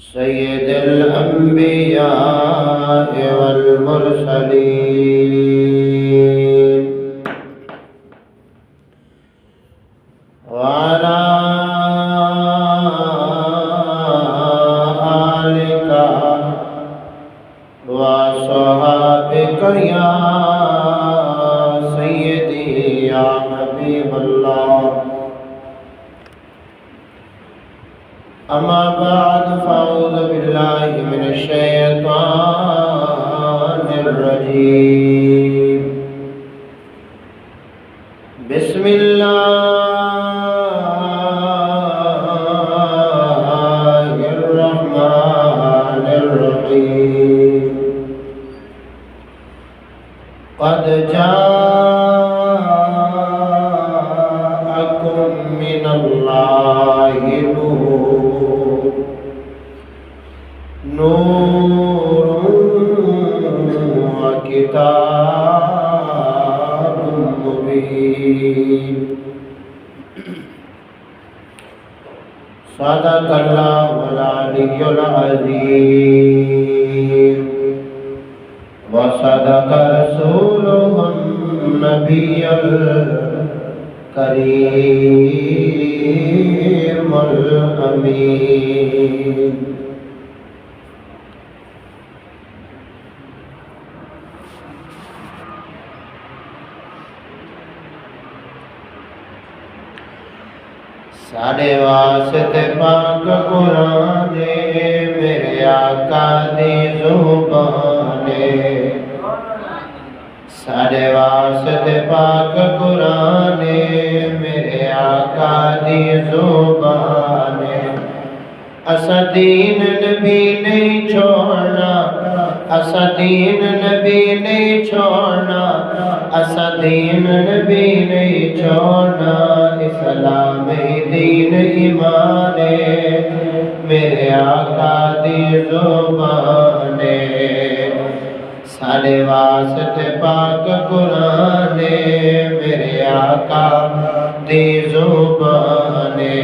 सय्यदुल अंबिया वल मुरसलीन वाला आलिका व सहाबिका या सय्यदी या हबीबल्लाह। अम्मा बाद फ़अऊज़ु बिल्लाहि मिनश शैतानिर रजीम। बिस्मिल्लाहिर रहमानिर रहीम। क़द जाअकुम मिनल्लाहि नूरुन व किताबुम मुबीन। सदक़ल्लाहुल अलियुल अज़ीम व सदक़ रसूलुहुन नबियुल करीमुल अमीन। साढ़े वास्ते पाक कुरान मेरे आका दी ज़ुबाने। साढ़े वास्ते पाक कुरान मेरे आका दी ज़ुबाने। असा दीन नबी नहीं छोड़ना, असा दीन नबी नहीं छोड़ना, असा दीन नबी नहीं छोड़ना। इस्लाम दीन ईमान मेरे आका दी ज़ुबाने। साढ़े वास्ते पाक कुरान मेरे आका दी ज़ुबाने।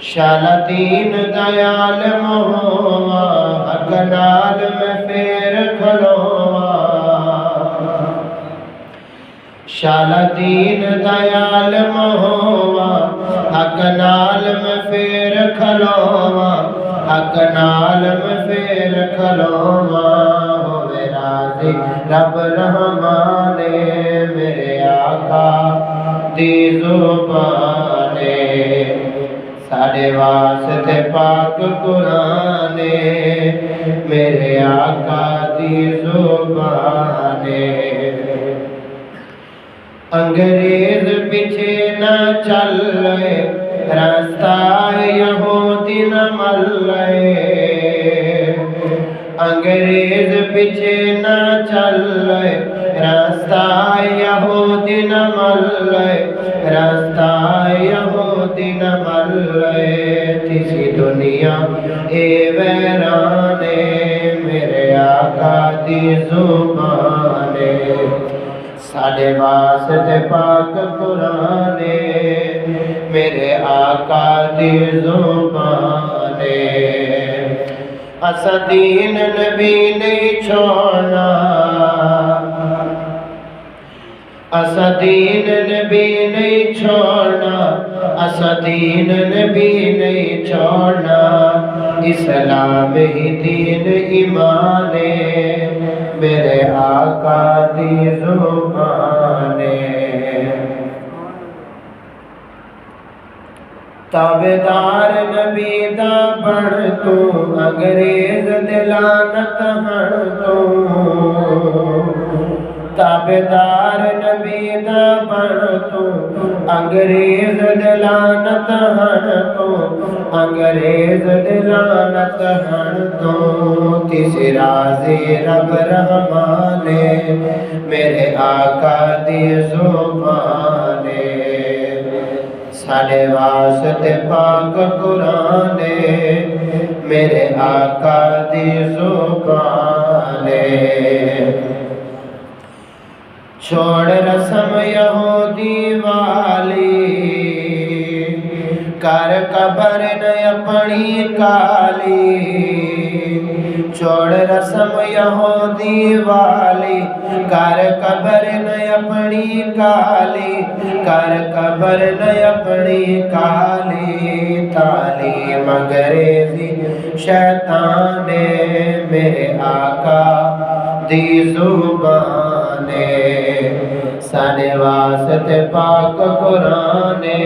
शाला दीन दयाल मोहवा हक नाल में फेर खलोवा। शाला दीन दयाल मोहवा हक नाल में फेर खलोवा। हक नाल में फेर खलोवा। होवे राज़ी रब रहमाने मेरे आका दी ज़ुबाने। साढ़े वास्ते पाक कुरान मेरे आका दी ज़ुबाने। अंग्रेज पीछे न चले रास्ता यहूदी न मल्ले। अंग्रेज पीछे न चले रास्ता यहूदी न मल्ले। रास्ता यहूदी न मल्ले। तीसरी दुनिया ए वैराने मेरे आका दी ज़ुबाने। साढ़े वास्ते पाक कुरान मेरे आका दी ज़ुबाने। असा दीन नबी नहीं छोड़ना, असा दीन नबी नहीं छोड़ना, असा दीन नबी नहीं छोड़ना। इस्लाम ही दीन ईमान मेरे आका दी ज़ुबाने। ताबेदार नबी दा बण तू अंग्रेज दे लानत हण तू। ताबेदार नबी दा बण तू अंग्रेज दे लानत हण तू। अंग्रेज दे लानत हण तू। तिसे राज़ी रब रहमाने मेरे आका दी ज़ुबाने। साढ़े वास्ते पाक कुरान मेरे आका दी ज़ुबाने। छोड़ रस्म यहूदी वाली कर कबर न अपनी काली, छोड़ रस्म यहूदी वाली। कर कबर न अपनी काली, कर कबर न अपनी काली। तालीम अंग्रेजी शैताने, मेरे आका दी जुबाने। सारे वास्ते पाक कुराने,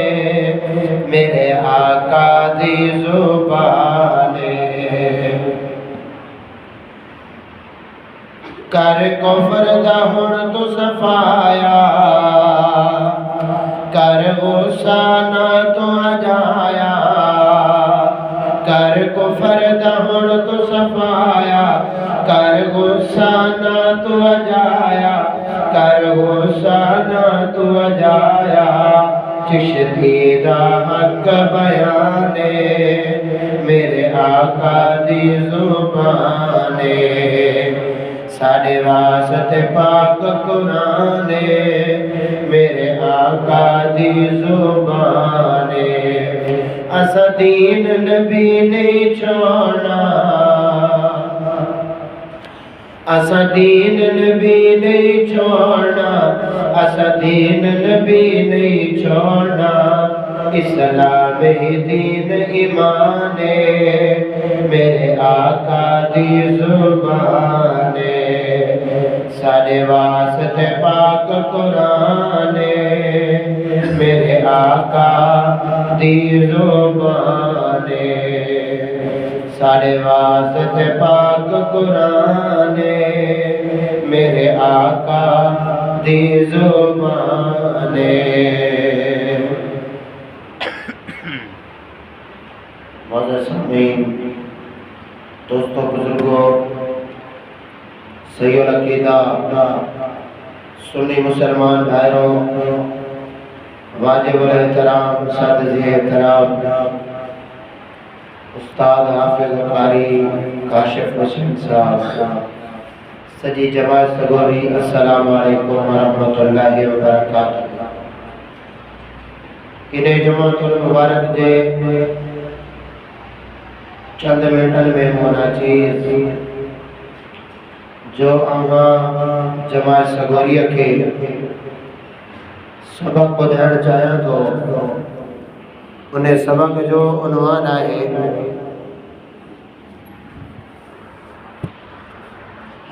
मेरे आका दी जुबाने। कर कुफर दा हुण तू सफाया, कर गुस्सा ना तू हजाया। कर कुफर दा हुण तू सफाया, कर गुस्सा ना तू हजाया। कर गुस्सा ना तू हजाया। चिश्ती दा हक बयाने, मेरे आका दी जुबाने। साढ़े वास्ते पाक कुराने, मेरे आका दी जुबाने। असा दीन नबी नहीं छोड़ना, असा दीन नबी नहीं छोड़ना। असा दीन नबी नहीं छोड़ना। इस्लाम ही दीन ईमाने, मेरे आका दी जुबाने। साढ़े वास्ते पाक कुराने, मेरे आका दी जुबाने। साढ़े वास्ते पाक कुराने, मेरे आका दी जुबाने। दोस्तों बुजुर्गों, सही अकीदा सुन्नी मुसलमान भाइयों, वाजिब एहतराम सादे एहतराम उस्ताद हाफिज कारी काशिफ हुसैन साहब, सजी जमात सगोरी, अस्सलाम वालेकुम वरहमतुल्लाहि वबरकातुहू। इन्हें जुमातुल मुबारक जे चंद मिनटन में होना चाहिए जो अमा जमात सगोरिया के सबक ॿुधाइण चाहियां तो उन्हें सबक जो उन्वान है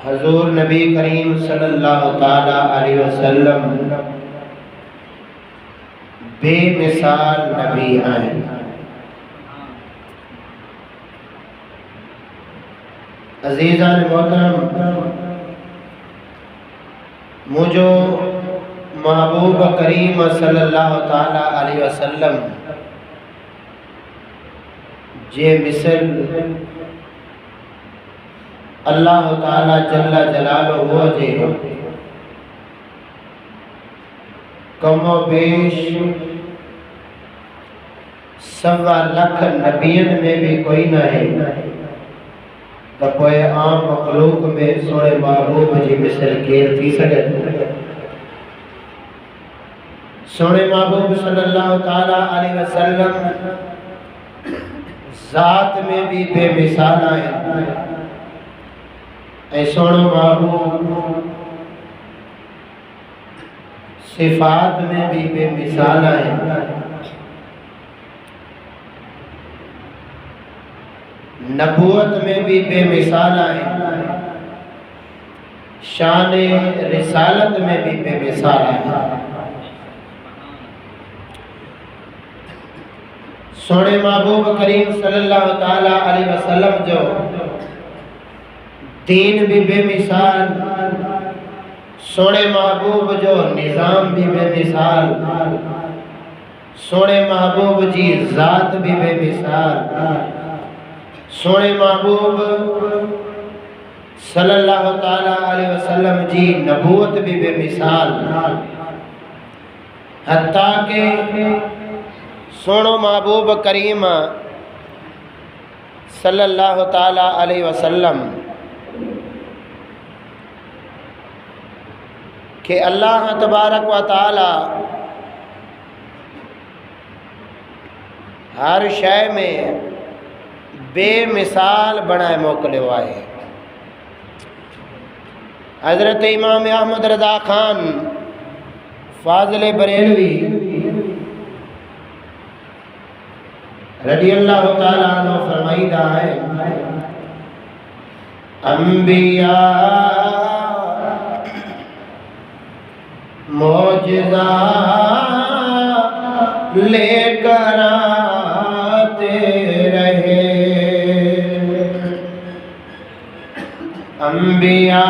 हजूर नबी करीम सल्लल्लाहु ताला अलैहि वसल्लम बेमिसाल नबी आए। अजीज़ान मोहतरम, मुझो महबूब करीम सल्लल्लाहु ताला अलैहि वसल्लम जे मिसल अल्लाह ताला जल्ला जलालुहु जे कमो बेश सवा लख नबियन में भी कोई न है, तो कोई आम मखलूक में सोने महबूब जी मिसल केर थी सके। सोने महबूब सल्लल्लाहु ताला अलैहि वसल्लम जात में भी बेमिसाल है। ऐ सोनो महबूब सिफात में भी बेमिसाल है। नबूवत में भी बेमिसाल है। शान रिसालत में भी बेमिसाल है। सोने महबूब करीम सल्लल्लाहु ताला अलैहि वसल्लम जो दीन भी बेमिसाल, सोने महबूब जो निज़ाम भी बेमिसाल, सोने महबूब जी ज़ात भी बेमिसाल, सोने महबूब सल्लल्लाहु ताला अलैहि वसल्लम जी नबूवत भी बेमिसाल। हत्ता के सोनो महबूब करीम सल्लल्लाहु ताला अलैहि वसल्लम के अल्लाह तबारक व ताला हर शय में बेमिसाल बनाए मोकलियो आहे। हज़रत इमाम अहमद रज़ा खान फाज़िल बरेलवी रज़ी अल्लाह ताला अन्हु फरमाईदा है, अंबिया मौजज़ा लेकर आते रहे, अंबिया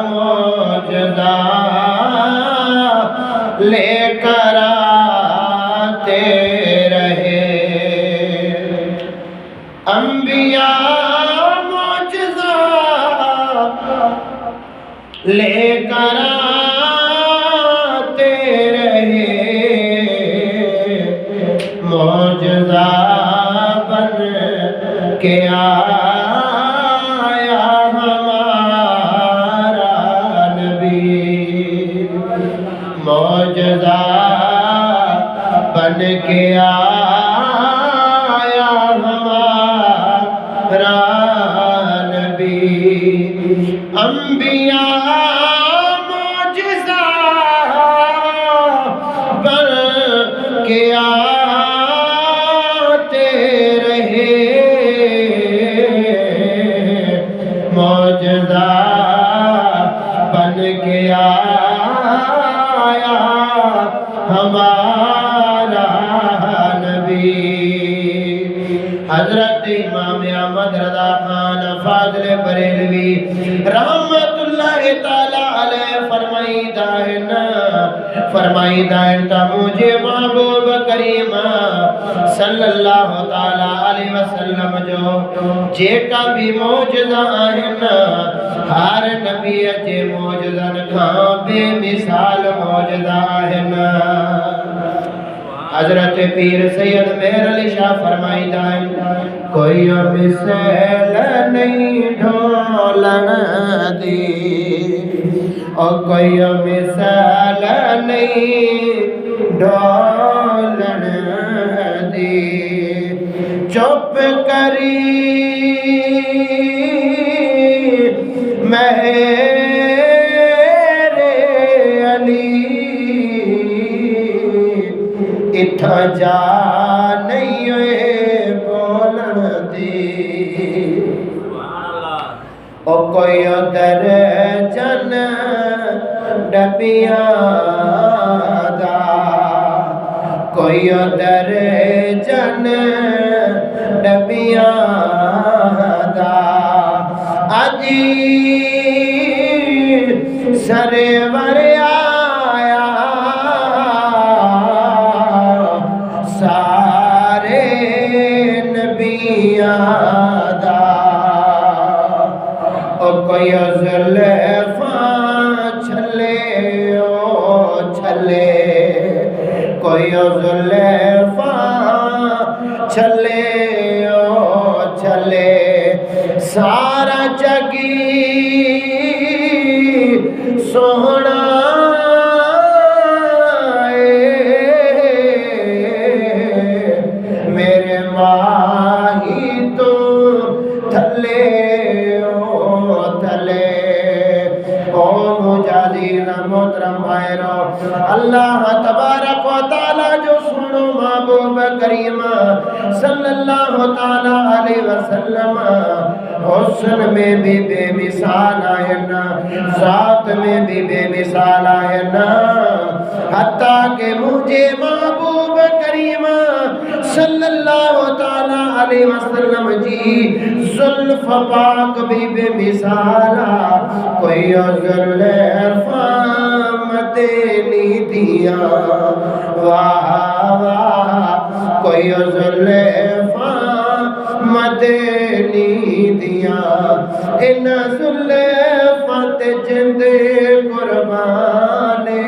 मौजज़ा लेकर आते रहे, अंबिया मौजज़ा लेकर आते रहे, मौजज़ा बन के आया हमारा नबी, मौजज़ा बन के आया हमारा नबी, अंबिया मौजज़ा बन के आते रहे, मौजज़ा बन के आया हमारा नबी। हज़रत इमाम अहमद रज़ा खान फाज़िल बरेलवी रहमतुल्लाह ताला अलैह फरमाईदा है ता मुझे महबूब करीम सल्लल्लाहु ताला अलैहि वसल्लम जो जेका भी मौजज़ा आहिन हर नबी जे मौजज़न खां बेमिसाल मौजज़ा आहिन। हज़रत पीर सैयद मेहर अली शाह फरमाईदा है, कोई मिसाल नहीं ढोलण दी, और कोई मिसाल नहीं ढोलण दी, चुप करी मेरे अली, इथा जा नहीं बोलन दी, ओ कोई दर जन डबिया दा, कोई दर जन डबिया दा, अजी सरवर आया सारे नबिया दा, ओ कोई ज़ुल्फ़ा छले ओ छले, कोई ज़ुल्फ़ा छले ओ छले, सारा जगी सोहना मेरे माही तो थले ओ थले। ओ मुजाहिदीन मोहतरम भाईरो, अल्लाह तबारक व तआला जो सुनो महबूब करीम सल्लल्लाहु ताला अलैहि वसल्लम हुस्न में भी बेमिसाल आयन, ज़ात में भी बेमिसाल आयन, हत्ता के मुझे महबूब करीम सल्लल्लाहु ताला अलैहि वसल्लम जी ज़ुल्फ़ पाक भी बेमिसाला, कोई ज़ुल्फ़ा मदनी दिया वाह वाह, कोई ज़ुल्फ़ा मदनी दिया, इन ज़ुल्फ़ा ते जिंद कुर्बाने,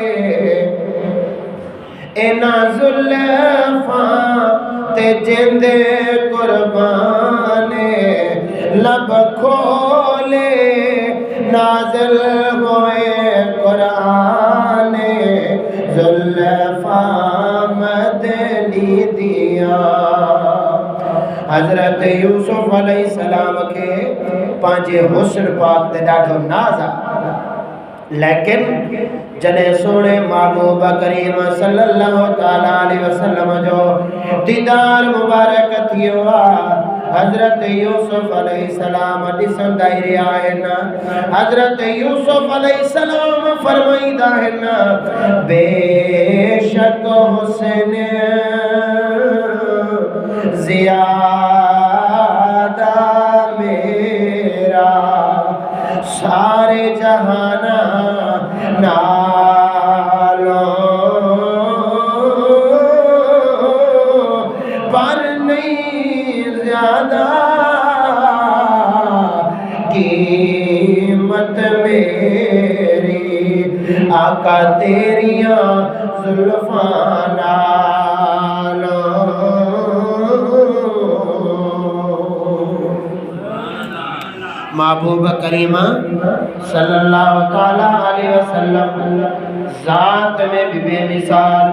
इन ज़ुल्फ़ा ते जिंद कुर्बाने, लब खोले नाज़िल होए कुराने, ज़ुल्फ़ा मदनी दिया। हजरत यूसुफ अलैहिस्सलाम के पांचे हुस्न पाक दे ॾाढो नाज़ आ, लेकिन जने सोने महबूब करीम सल्लल्लाहु ताला अलैहि वसल्लम जो दीदार मुबारक थियो हजरत यूसुफ अलैहिस्सलाम दिसंदा ही आहिन। हजरत यूसुफ अलैहिस्सलाम फरमाईंदा आहिन बेशक हुस्न ज़ियादा मेरा सारे जहाना नालों पर नहीं ज़्यादा कीमत मेरी आका तेरियां जुल्फ़ां नालों। महबूब करीमा सल्लल्लाहु ताला अलैहि वसल्लम ज़ात में भी बेमिसाल,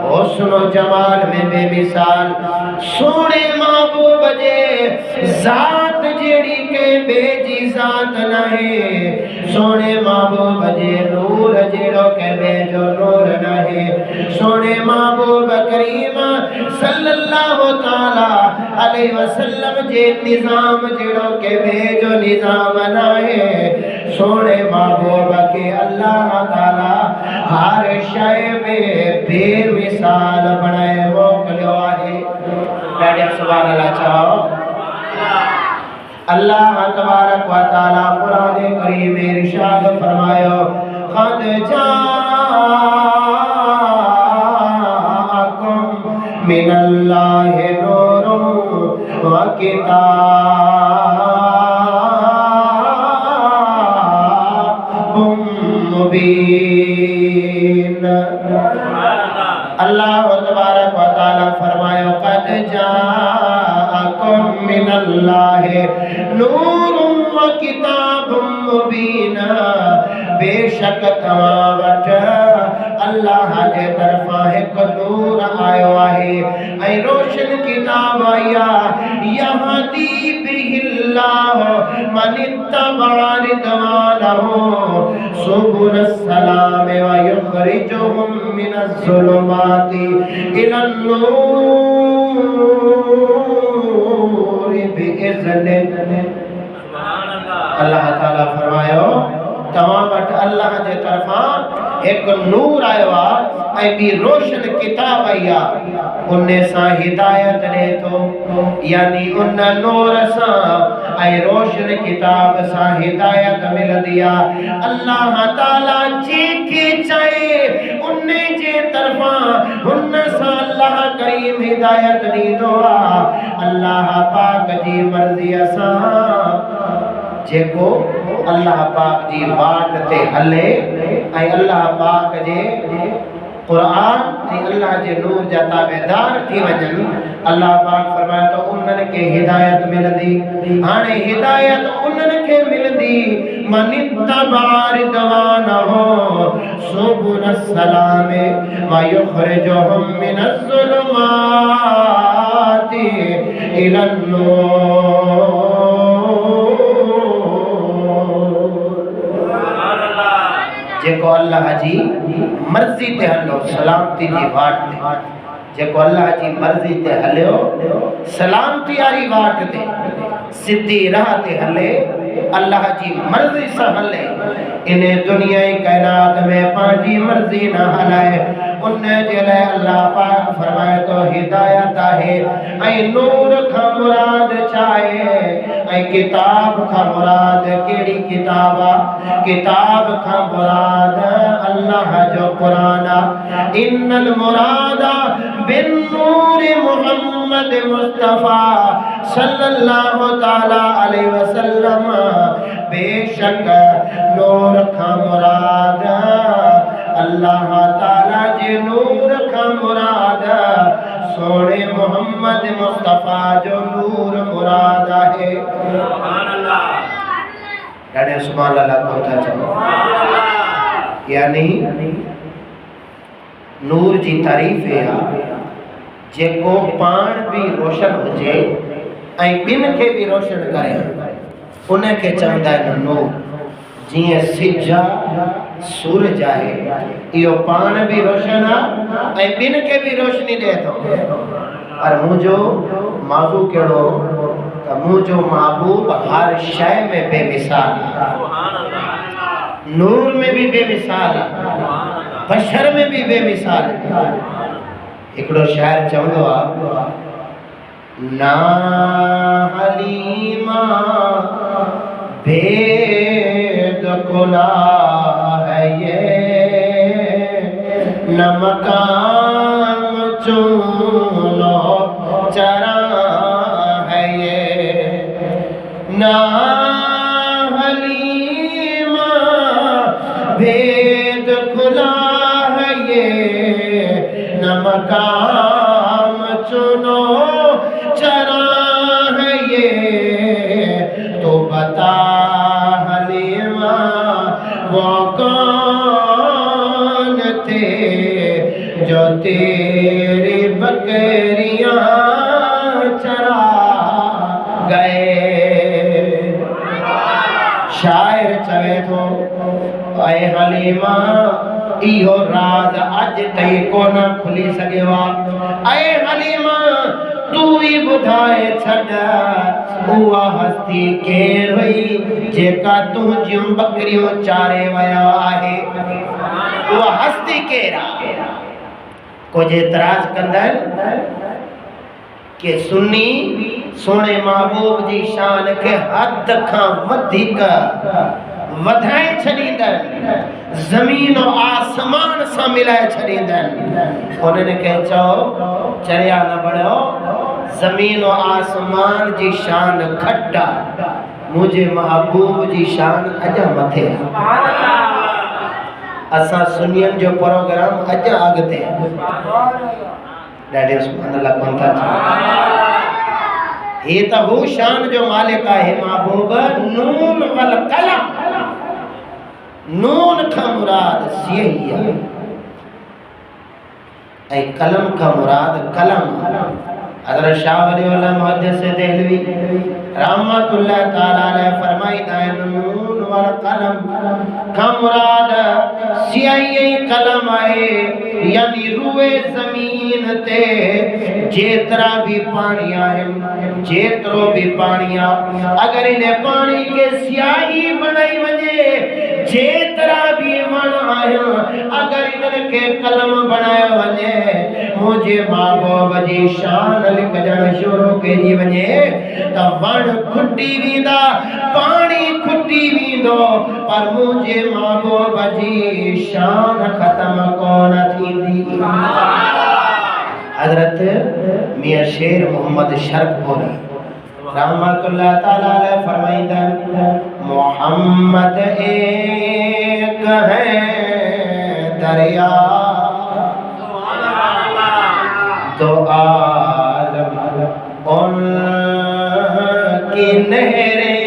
हुस्न जमाल में बेमिसाल, सोने महबूब जे ज़ात जेड़ी के बेजी ज़ात नहीं, सोने महबूब जे नूर जेड़ो के बेजो नूर नहीं, सोने महबूब करीम सल्लल्लाहु ताला अलैहि वसल्लम जे निज़ाम जेड़ो के बेजो निज़ाम नहीं, सोने महबूब के अल्लाह ताला हर शय में बेमिसाल बनाए मोकलियो आहे। ॾाढा सुभान अल्लाह चओ। अल्लाह तबारक व तआला कुरान करीम में इरशाद फरमायो क़द जाअकुम मिनल्लाहि नूरुन व किताबुम मुबीन। अल्लाह तबारक व तआला फरमायो क़द जाअकुम मिनल्लाहि नूरुन व किताबुम मुबीन, बेशक तव्हां वटि अल्लाह जे तरफ़ां हिकु नूर आयो आहे ऐं रोशन किताब आई आहे। यहदी बिहिल्लाहु मन इत्तबअ रिदवानहु सुबुल सलाम व युखरिजुहुम मिनज़ ज़ुलुमाति इलन नूर बिइज़्निहि। अल्लाह ताला फरमायो तव्हां वटि अल्लाह जे तरफ़ां हिकु नूर आयो आहे ऐं ॿी रोशन किताब आई आहे, उन सां हिदायत ॾे थो, यानी उन नूर सां ऐं रोशन किताब सां हिदायत मिलंदी आहे। अल्लाह ताला जेके चए उन जे तरफ़ां हुन सां अल्लाह करीम हिदायत ॾींदो आहे। अल्लाह पाक जी मर्ज़ीअ सां जेको अल्लाह पाक जी वाट ते हले ऐं अल्लाह पाक जे कुरान ऐं अल्लाह जे नूर जा ताबेदार थी वञनि, अल्लाह पाक फरमाए तो उन्हनि खे हिदायत मिलंदी। हाणे हिदायत उन्हनि खे मिलंदी मन इत्तबअ रिदवानहु सुबुल सलाम व युखरिजुहुम मिनज़ ज़ुलुमाति इलन नूर। जेको अल्लाह जी मर्ज़ी ते हलो सलामती जी वाट ते, जेको अल्लाह जी मर्ज़ी ते हलियो सलामती वारी वाट ते सिधी राह ते हले, अल्लाह जी मर्ज़ी सां हले, इन दुनिया कायनात में पंहिंजी मर्ज़ी न हलाए, उन जे लाइ अल्लाह पाक फरमाए तो हिदायत आहे। ऐं नूर खां मुराद छा आहे ऐं किताब खां मुराद कहिड़ी किताब आहे? किताब खां मुराद अल्लाह जो कुरान आहे। इन्नल मुरादा बिन नूर मुहम्मद मुस्तफा सल्लल्लाहु ताला अलैहि वसल्लम, बेशक नूर खां मुराद अल्लाह ताला जे नूर खां मुराद सोने मोहम्मद मुस्तफा जो नूर मुराद आहे। सुभान अल्लाह। ॾाढे सुभान अल्लाह कोन था चओ। यानी नूर जी तारीफ़ आहे जेको पाण भी रोशन हुजे ऐं ॿिन खे बि रोशन करे उनखे चवंदा आहिनि नूर। जीअं सिज सूरज आहे इहो पाण बि रोशन आहे ऐं ॿिन खे बि रोशनी ॾिए थो। पर मुंहिंजो मौज़ू कहिड़ो त मुंहिंजो महबूब हर शइ में बेमिसाल आहे। नूर में भी बेमिसाल है, बशर में भी बेमिसाल है। हिकिड़ो शायर चवंदो आहे ना हलीमा भेद खुला है ये, न मकाम चूलो चरा है ये, ना हलीमा भेद खुला है ये, न मकाम चुनो चरा है ये। तो बता हलीमा वो कौन थे जो तेरी बकरियां चरा गए। शायर चवे थो ऐ हलीमा इहो राज अज ताईं कोन खुली सघियो आहे। ऐ हलीमा तू ही ॿुधाए छॾ उहा हस्ती केर हुई जेका तुंहिंजियूं बकरियूं चारे वियो आहे। उहा हस्ती केर आहे? कुछ एतराज कंदा आहिनि कि सुन्नी सोने महबूब जी शान के हद खां वधीक वधाए छॾींदा आहिनि, ज़मीन और आसमान सां मिलाए छॾींदा आहिनि। उन्हनि खे चओ चरिया न बणियो, ज़मीन और आसमान जी शान खटा, मुंहिंजे महबूब जी शान अॼु मथे। असां सुन्नियनि जो प्रोग्राम अॼु अॻिते ॾाढे सुभाणे लॻनि था। ये तो वो शान जो मालिक है महबूब। नून वल कलम, नून का मुराद सिया ऐ कलम का मुराद कलम। हज़रत शाह वलीउल्लाह मुहद्दिस देहलवी रहमतुल्लाह तआला अलैह फरमाईंदा आहिनि नून वल कलम का मुराद सियाई कलम आहे, यानी रूए ज़मीन ते जेतरा भी पानी आहे, जेतरो भी पानी आहे, अगर इन पानी के स्याही बनाई वञे, जेतरा भी वण आहिनि अगर इनखे कलम बनायो वञे, मुंहिंजे महबूब जी शान लिखजण शुरू कई वञे त वण खुटी वेंदा, पानी खुटी वेंदो, पर मुंहिंजे महबूब जी शान ख़त्म कोन थींदी। हज़रत मियां शेर मोहम्मद शरकपुरी रहमतुल्लाह तआला अलैह फरमाइंदा मोहम्मद एक है दरिया दो आलम उनकी नहरें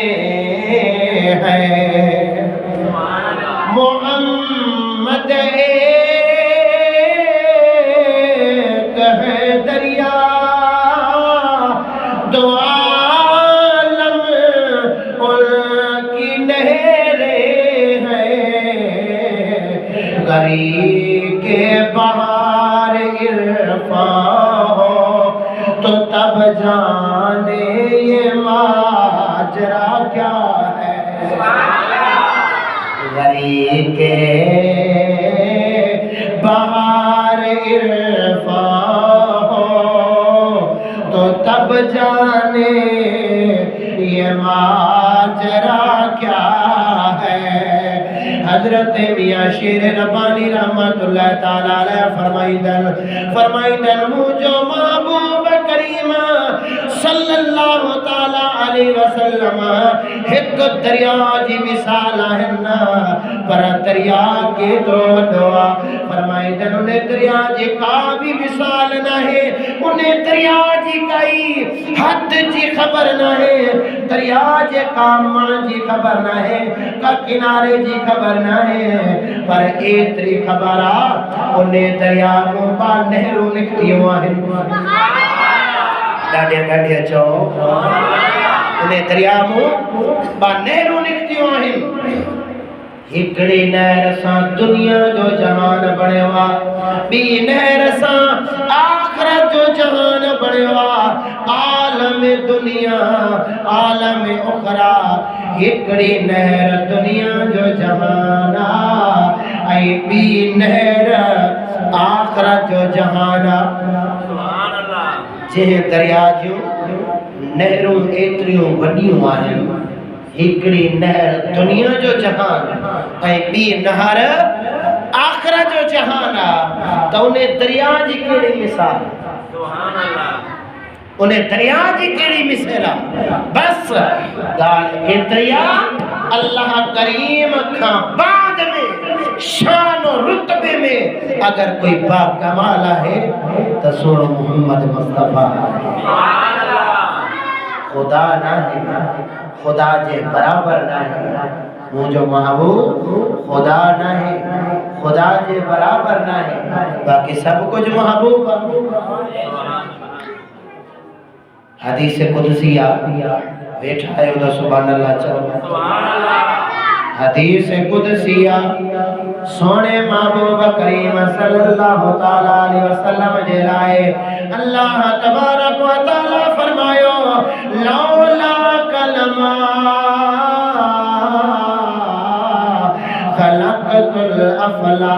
हैं। मोहम्मद एक है दरिया दो आलम उनकी नहरें हैं। गरीब के बहार इरफान हो तो तब जाने ये माजरा क्या है। गरीब के बहार इरफान हो तो तब जाने ये माजरा क्या है। हज़रत मियां शेर रब्बानी रहमतुल्लाह तआला अलैह फरमाइंदन मुंहिंजो महबूब करीम सल्लल्लाहु तआला अलैहि वसल्लम हिक दरिया जी मिसाल आहिनि, पर दरिया केतिरो वॾो आहे। फरमाइंदन उन दरिया जी का भी मिसाल नाहे, उन दरिया जी काई हद जी ख़बर नाहे, दरिया जे का मण जी ख़बर नाहे, का किनारे जी ख़बर नाहे, पर एतरी ख़बर आ उन दरिया मां नहरूं निकितियूं आहिनि। डाढिया डाढिया चो उन्हें दरिया मु बा नहरू निकतियों आहिनि हिकड़ी नहर सां दुनिया जो जहान बणियो बी नहर सां आखिरत जो जहान बणियो आलम दुनिया आलम उखरा हिकड़ी नहर दुनिया जो जहान आई बी नहर आखिरत जो जहान सुभान अल्लाह जे दरिया जो नहरूं एतिरियूं वॾियूं आहिनि हिकड़ी नहर दुनिया जो जहान ऐं ॿी नहर आखिरत जो जहान तो उन्हें दरिया जी कहिड़ी मिसाल सुभान अल्लाह उन्हें दरिया जी कहिड़ी मिसाल बस ॻाल्हि एतिरी अल्लाह करीम खां बाद में शान और रुतबे में अगर कोई बा कमाल है तो सोनो मोहम्मद मुस्तफा सुभान अल्लाह खुदा ना है खुदा जे बराबर ना है मुझो महबूब खुदा ना है खुदा जे बराबर ना है बाकी सब कुछ महबूब हदीस कुदसिया बैठा है उधर सुभान अल्लाह चलो सुभान अल्लाह हदीस कुदसिया सोने महबूब करीम सल्लल्लाहु तआला अलैहि वसल्लम जे लाए अल्लाह तबारक व तआला फरमायो लौला कलमा खलक़तुल अफला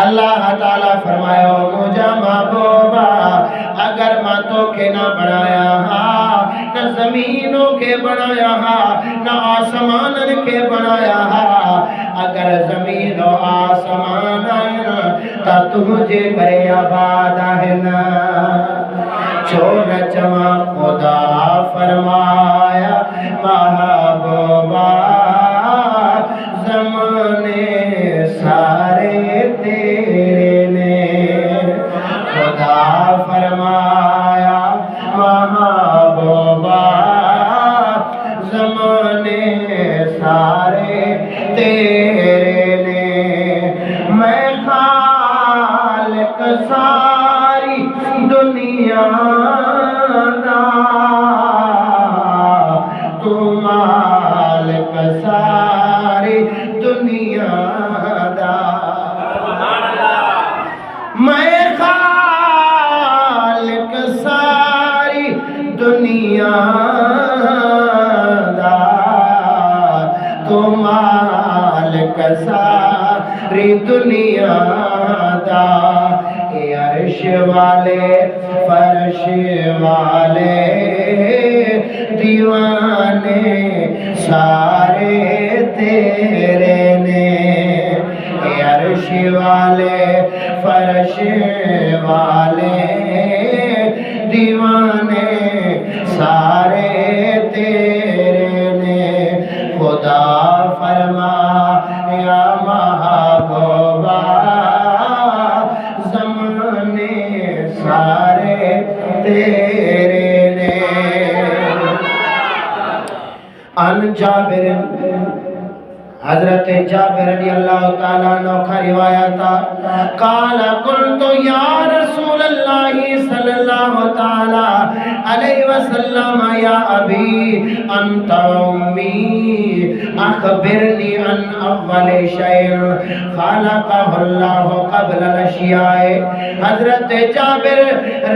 अल्लाह ताला फरमायो मुझा महबूबा अगर मैं तो के ना बनाया न जमीनों के बनाया न आसमानन के बनाया अगर जमीन और आसमान ता तुझे करे आबाद है ना जो न चमा खुदा फरमाया महबूबा ज़माने सारे तेरे ने खुदा फरमाया महबूबा ज़माने सारे तेरे ने मैं खालिक सारी दुनिया दा तू मालिक सारी दुनिया दा मैं खालिक सारी दुनिया दा तू मालिक सारी दुनिया दा अर्श वाले फर्श वाले दीवाने सारे तेरे ने अर्श वाले फर्श वाले दीवाने सारे तेरे ने खुदा फरमाया महबूबा ज़माने सारे तेरे ने अन जाबिर हजरत जाबिर रज़ियल्लाहु ताला अन्हु का रिवायत काला कुल्तु या रसूल अल्लाह सल्लल्लाहु ताला अलैहि वसल्लम या अबी अंत उम्मी अखबिरनी अन अव्वल शैइन खलक़हु अल्लाह क़ब्ल अल-अशियाए हजरत जाबिर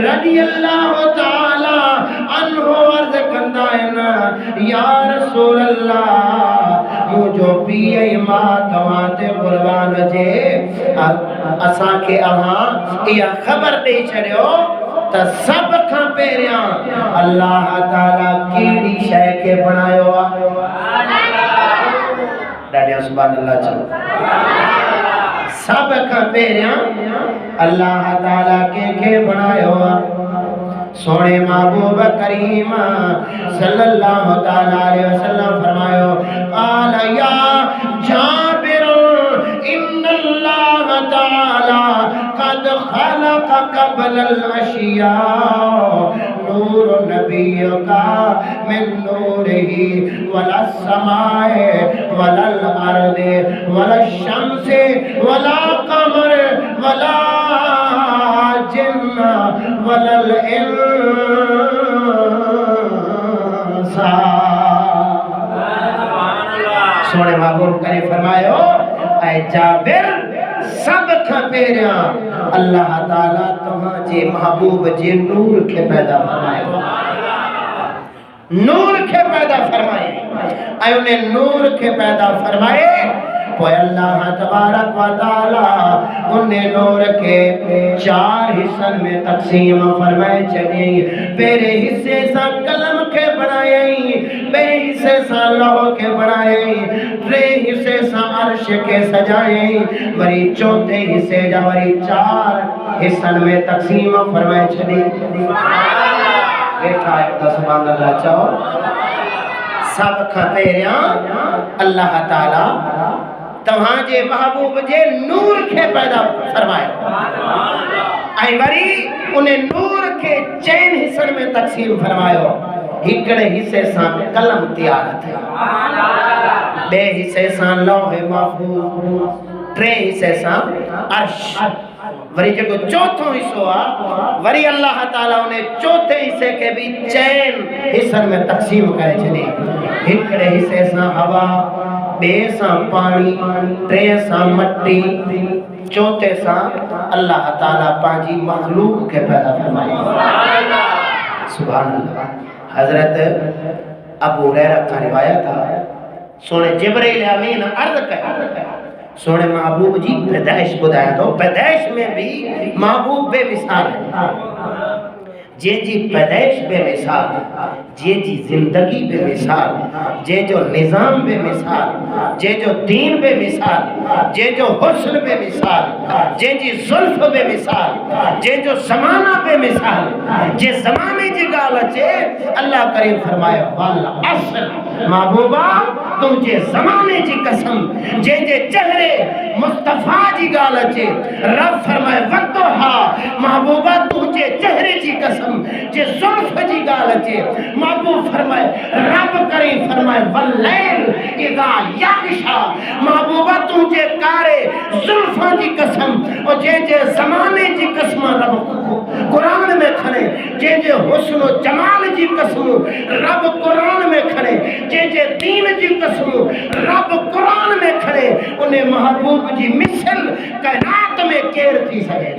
रज़ियल्लाहु ताला अन्हु अर्ज़ कंदा आहिनि या रसूल अल्लाह मुझो पिए मां तवाते कुर्बान जे असा के अहा या खबर दे छड़ियो त सब खां पहिरियां अल्लाह ताला केड़ी शय के बनायो ॾाढा सुभान अल्लाह चओ सब खां पहिरियां अल्लाह ताला के बनायो सोने महबूब करीम सल्लल्लाहु ताला अलैहि वसल्लम फरमायो काल या जाबिर इन्नल्लाह ताला कद खलक़ क़ब्ल अल-अशिया नूर नबियों का मिन नूरिही वला समाए वला अर्दे वला शम्से वला कमर वला जिन्न वला इंसा। सोने महबूब करे फरमायो ऐ जाबिर सब खपेरिया अल्लाह ताला तुहांजे महबूब जे नूर के पैदा फरमायो, नूर के पैदा फरमाए ऐ उन्हें नूर के पैदा फरमाए। तो अल्लाह तबारक व तआला उन्हें नूर के 4 हिस्सन में तकसीम फरमाए चली। पहले हिस्से सा कलम के बनाए, बे हिस्से सा लौह के बनाए, 3 हिस्से सा अर्श के सजाए, वरी चौथे हिस्से जा वरी 4 हिस्सन में तकसीम फरमाए चली। देखा है तो सुभान अल्लाह चाहो सब खपेरिया अल्लाह ताला तव्हांजे महबूब जे नूर के पैदा फरमायो ऐं वरी उन्हें नूर के 4 हिस्सन में तकसीम फरमायो। हिकड़े हिस्से सां कलम तैयार थियो, 2 हिस्से सां लौह महफूज, 3 हिस्से सां अर्श, वरी जो चौथो हिस्सो आ वरी अल्लाह ताला उन्हें चौथे हिस्से के भी 4 हिस्सन में तकसीम करे छॾी। हिकड़े हिस्से सां हवा, 2 सां पानी, 3 सां मट्टी, चौथे सां अल्लाह ताला पांजी मखलूक के पैदा फरमाए। सुभान अल्लाह। हजरत अबू हुरैरा का रिवायत है सोने जिब्रील अमीन अर्ज़ कया सोने महबूब जी पैदाइश बुधाया तो पैदाइश में भी महबूब बेमिसाल है, जे जी पैदाइश बेमिसाल, जे जी जिंदगी बेमिसाल, जे जो निज़ाम बेमिसाल, जे जो दीन बेमिसाल, जे जो हुस्न बेमिसाल, जे जी जुल्फ बेमिसाल, जे जो ज़माना बेमिसाल, जे ज़माने जी गाल अचे अल्लाह करीम फरमायो वाला असल महबूबा तुझे ज़माने जी कसम, जे जे चेहरे मुस्तफा जी गाल अचे रब फरमाए वक्तोहा महबूबा तुझे चेहरे जी कसम, जे जुल्फ जी गाल अचे महबूब फरमाए रब करीम फरमाए वल्लैल इज़ा यग़शा महबूबा तुझे कारे जुल्फा जी कसम और जे जे ज़माने जी कसम रब कुरान में खड़े, जे जे हुस्न और जमाल जी कसम रब कुरान में खड़े, जे जे दीन जी कसम रब कुरान में खड़े, उन्हें महबूब जी मिसल कायनात में केर थी सके।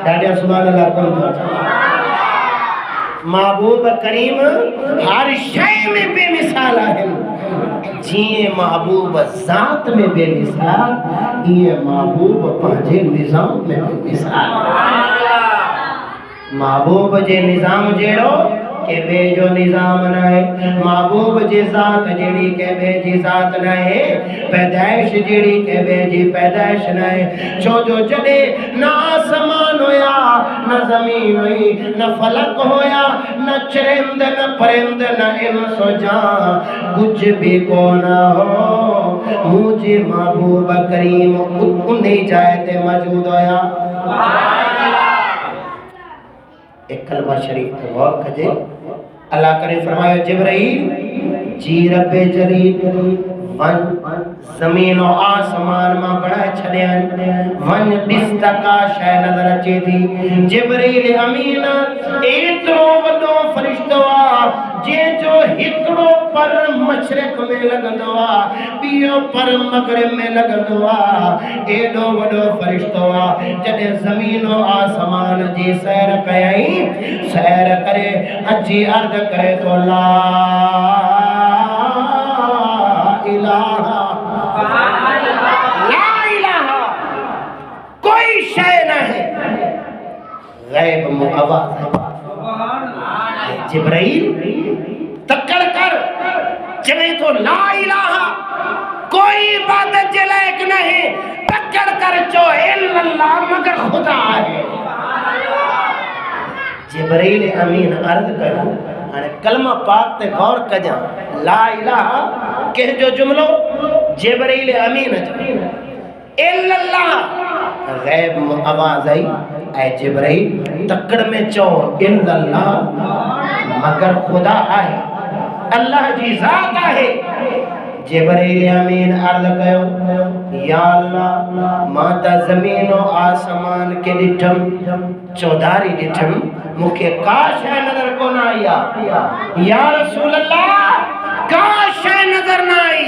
दादा सुभान अल्लाह कौन था? महबूब करीम हर शय में बेमिसाल है। जिए महबूब ज़ात में बेमिसाल, ये महबूब पंहिंजे निज़ाम में बेमिसाल। महबूब जे निज़ाम जेड़ो के बे जो निज़ाम न है, महबूब जी ज़ात जेड़ी के बे जी ज़ात न है, पैदाइश जेड़ी के बे जी पैदाइश न है। छो जो जडे न आसमान होया न ज़मीन हुई न फलक होया न चरिंद न परिंद न इंस जान कुछ भी को न हो, मुझे महबूब करीम उन्हीं जाए ते मौजूद होया। एक कलमा शरीफ पे गौर कजे। अल्लाह करे फरमायो जिब्राइल जी रब्बे जलील वन ज़मीन और आसमान मां बढ़ाए छड़ियन वन दिस्ता का शय नजर अचे थी। जिब्राइल अमीन एतरो वडो फरिश्तो आ जे जो हिकड़ो पर मशरिक में लगंदो आ, बियो पर मगरिब में लगंदो आ, एडो वडो फरिश्तो आ। जडे ज़मीन और आसमान जी सैर कयई, सैर करे अची अर्ज़ करे तो ला इलाहा कोई शय नहीं गैब मुअव्वज़ है। जिब्राइल तकड़ कर चले तो ला इलाहा कोई इबादत के लायक नहीं, तकड़ कर जो इल्लल्लाह मगर खुदा है। जिब्राइल अमीन अर्ज़ करो हाणे कलमा पाक ते गौर कजा। ला इलाहा के जो जुमलो जिब्राइल अमीन इल्लल्लाह गैब आवाज आई, ऐ जिब्राइल तकड़ में चो इल्लल्लाह, मगर खुदा आहे, अल्लाह जी ज़ात आहे। जिब्राइल अमीन अर्ज़ कयो, या अल्लाह मां त ज़मीन और आसमान के ॾिठम, चौधारी ॾिठम, मूंखे का शइ नज़र कोन आई आहे। या रसूल अल्लाह का शइ नज़र न आई,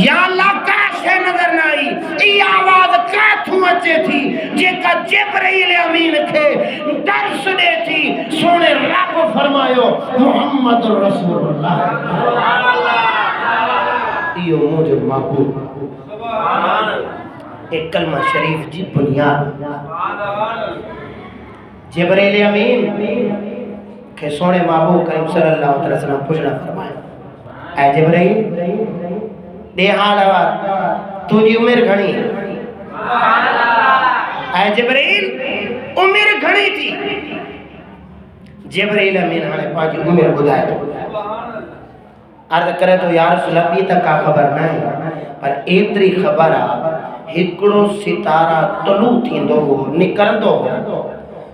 या अल्लाह का शइ नज़र न आई। ई आवाज़ काथूं अचे थी जेका जिब्राइल अमीन खे दर्स ॾे थी। सोने रब फरमायो मुहम्मद रसूलुल्लाह, इहो मुंहिंजो महबूब। एक कलमा शरीफ जी बुनियाद जिब्राइल अमीन के सोने महबूब करीम सल्लल्लाहु अलैहि वसल्लम पुछना फरमाया, ऐ जिब्राइल दे हाल आवाज तुझी उम्र घणी है? ऐ जिब्राइल उम्र घणी थी? जिब्राइल अमीन हाणे पंहिंजी उम्र ॿुधाए थो। अर्ज़ करे तो यार रसूल ॿी त का ख़बर न आहे, पर एतिरी ख़बर आहे हिकिड़ो सितारा तलू थींदो हो, निकिरंदो हो,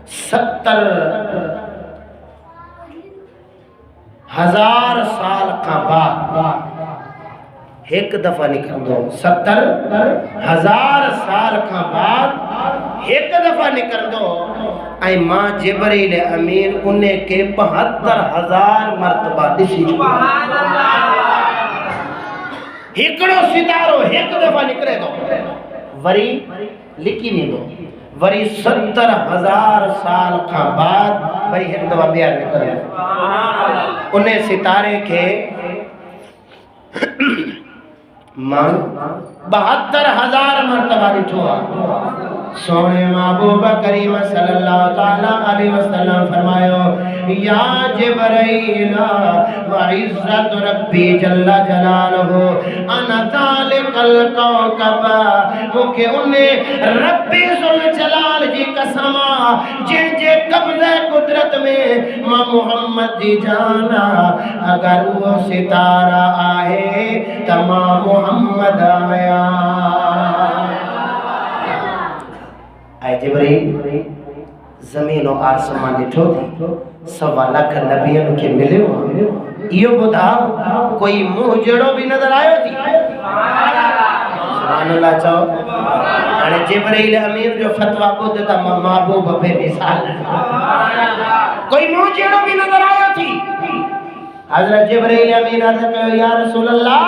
70,000 साल का बाद एक दफ़ा निकिरंदो हो। 70,000 साल का बाद एक दफ़ा निकिरंदो हो। ऐं मां जिब्राइल अमीन उन के 72,000 मरतबा ॾिसी चुको। हिकिड़ो सितारो एक दफ़ा निकिरे थो, वरी लिकी वेंदो, वरी 70,000 साल का बाद वरी एक दफ़ा ॿीहर निकिरंदो। उन सितारे के मां 72,000 मरतबा ॾिठो आहे। सोने महबूब करीम सल्लल्लाहु ताला अलैहि वसल्लम फरमायो, या जिब्राइल व इज्जत रब्बी जल्ल जलालहु अना ज़ालिकल कौकब, मूंखे उन रब्बी ज़ुल जलाल जी कसम जंहिंजे कब्ज़े कुदरत में मां मुहम्मद जी जाना, अगर वो सितारा आहे त मां मुहम्मद आया। ऐ जिब्राइल ज़मीन और आसमान ॾिठो थी, 1.25 लाख नबियन खे मिलियो, इहो ॿुधाओ कोई मुंहुं जहिड़ो बि नज़र आयो थी? सुभान अल्लाह चओ। हाणे जिब्राइल अमीन जो फतवा ॿुध त महबूब बेमिसाल, कोई मुंहुं जहिड़ो बि नज़र आयो थी? हज़रत जिब्राइल अमीन अर्ज़ कयो, या रसूल अल्लाह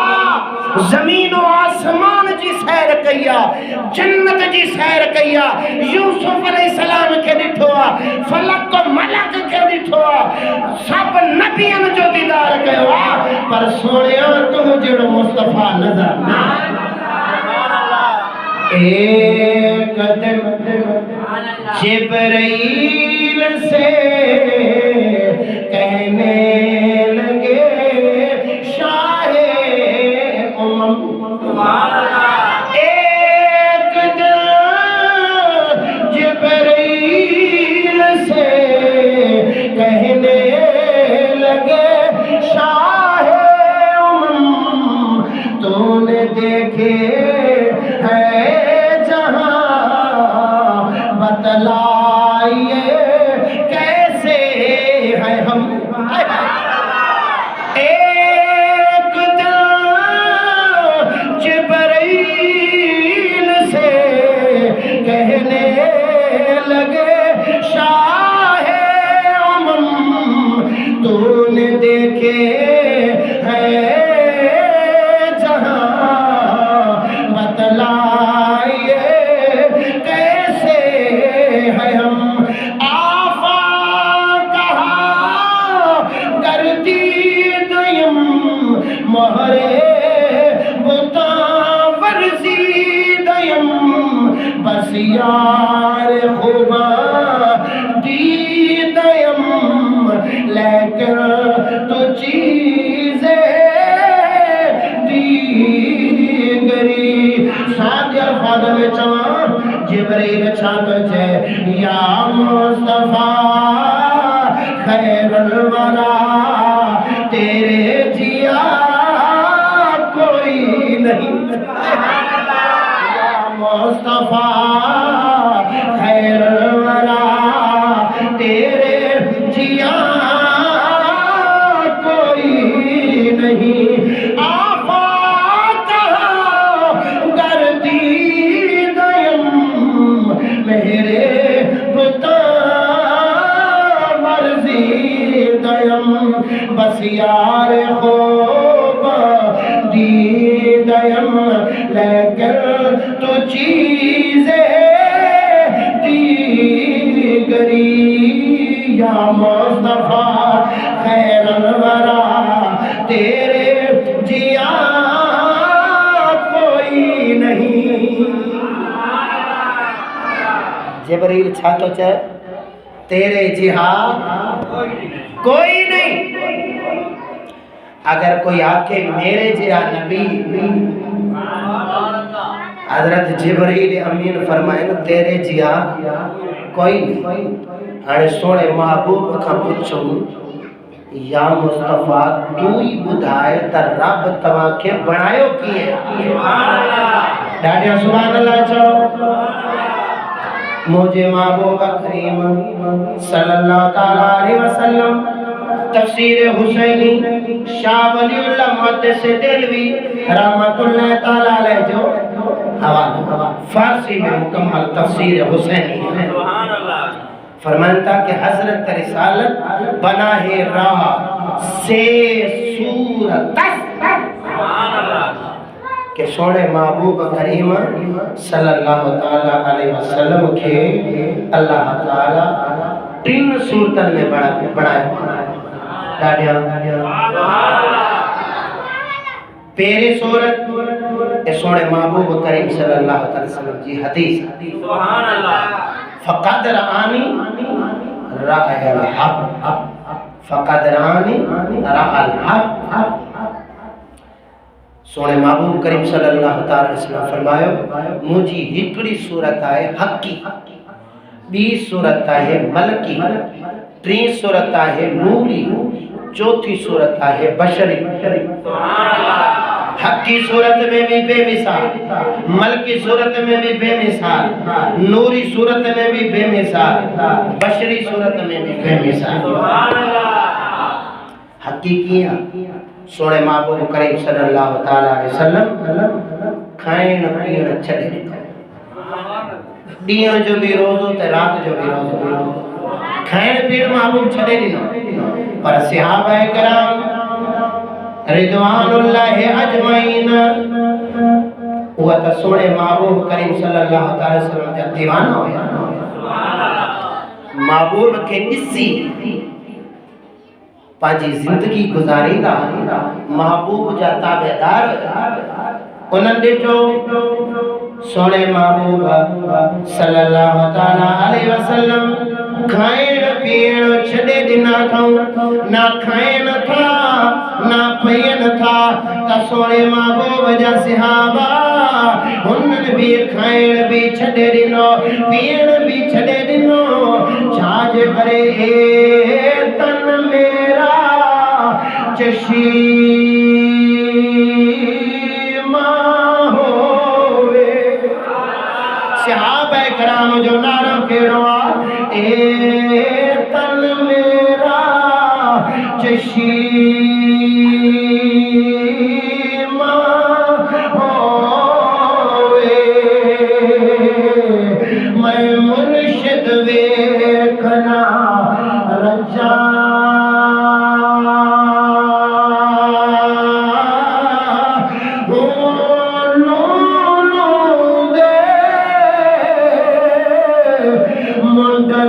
ज़मीन और आसमान जी सैर कई आहे, जन्नत जी सैर कई आहे, यूसुफ अलैहिस्सलाम खे ॾिठो आहे, फलक मलक खे ॾिठो आहे, सब नबियन जो दीदार कयो आहे, पर सोनिया तूं जहिड़ो मुस्तफ़ा नज़र न आयो। एक दिन जिब्राइल से कहने एक जिब्राइल से कहने लगे, शाहे उम्म तूने देखे है जहां, बतलाइए कैसे है हम। कहने लगे, शाहे उम्म तूने देखे है जहां, बतलाइए कैसे है हम। आफा कहा करती दुयम मोहरे बुता वर्जी दयम, बस यार खुबा दीदयम, लेकिन तो चीज़ें दीगरी। साथ अल्फाज में चवा जिब्राइल छा कजे, या मुस्तफा खैरुल वरा, तेरे जिया कोई नहीं। मुस्तफा खैर वरा तेरे जिया कोई नहीं। आफात गर्दी दयम मेरे पुता मर्जी दयम बस यार हो दीदयम लेकर तो चीज़े दीगरी या मुस्तफा खैरुल वरा तेरे जिया कोई नहीं। जिब्रील छा तो चाहे तेरे जिहा कोई नहीं। अगर कोई आके मेरे जिया नबी हजरत जिब्रील अमीन फरमाए न तेरे जिया कोई नहीं। हाणे सोने महबूब का पूछो या मुस्तफा तू ही बुधाए त रब तवा के बनायो किए। ॾाढा सुभान अल्लाह चओ। मुझे महबूब करीम सल्लल्लाहु ताला अलैहि वसल्लम तफसीर हुसैनी शाह वलीउल्लाह मुहद्दिस देलवी रहमतुल्लाह ताला अलैह जो हवाला फारसी में मुकम्मल तफसीर हुसैनी है। फरमाता कि हजरत रिसालत बना है राह से सूरत के सोने महबूब करीम सल्लल्लाहु ताला अलैहि वसल्लम के अल्लाह ताला तीन सूरतन में बनाया। पहली सूरत सोने महबूब करीम सल्लल्लाहु अलैहि वसल्लम जी हदीस सुभान अल्लाह फक़द रानी राअल हक़ फक़द रानी राअल हक़। सोने महबूब करीम सल्लल्लाहु अलैहि वसल्लम फरमायो मुझी हिकड़ी सूरत है हक़ी, बी सूरत है मलकी, टी सूरत है नूरी, चौथी सूरत है बशरी। हक़ी सूरत में भी बेमिसाल, मलकी सूरत में भी बेमिसाल, नूरी सूरत में भी बेमिसाल, बशरी सूरत में भी बेमिसाल। हक़ीक़ी सोने महबूब करीम सल्लल्लाहु ताला अलैहि वसल्लम खाइण पीअण छॾे ॾिनो। ॾींहं जो भी रोज़ो ते रात जो भी रोज़ो। खाइण पीअण महबूब छॾे ॾिनो। पर सहाबा किराम रिदवानुल्लाह अजमईन उहा त सोने महबूब करीम सल्लल्लाहु अलैहि वसल्लम जा दीवाना हुया। महबूब के ॾिसी पाजी जिंदगी गुजारींदा महबूब जा ताबेदार उन्हनि ॾिठो सोने महबूब सल्लल्लाहु ताला अलैहि वसल्लम खाइण पीअण छॾे ॾिना अथऊं। ना खाइण था ना पीअण था त सोने महबूब जा सहाबा हुननि भी खाइण भी छॾे ॾिनो पीअण भी छॾे ॾिनो। छाजे करे तन मेरा चशीमा होवे। सहाबा किराम जो नारो कहिड़ो आहे ए तन मेरा चशीमा होवे। मैं मुर्शिद वेखना रजा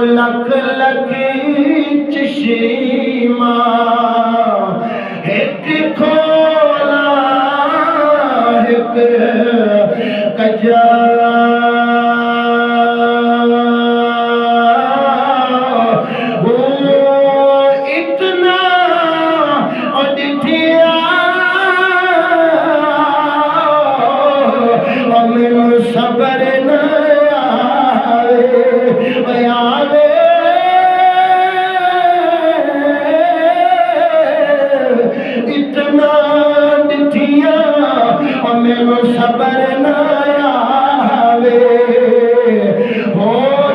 लख लख चशीमा एक खोला एक कजा वो इतना अडिठिया मैनू सबर न आवे इतना डिठिया मैनू सबर न आवे। और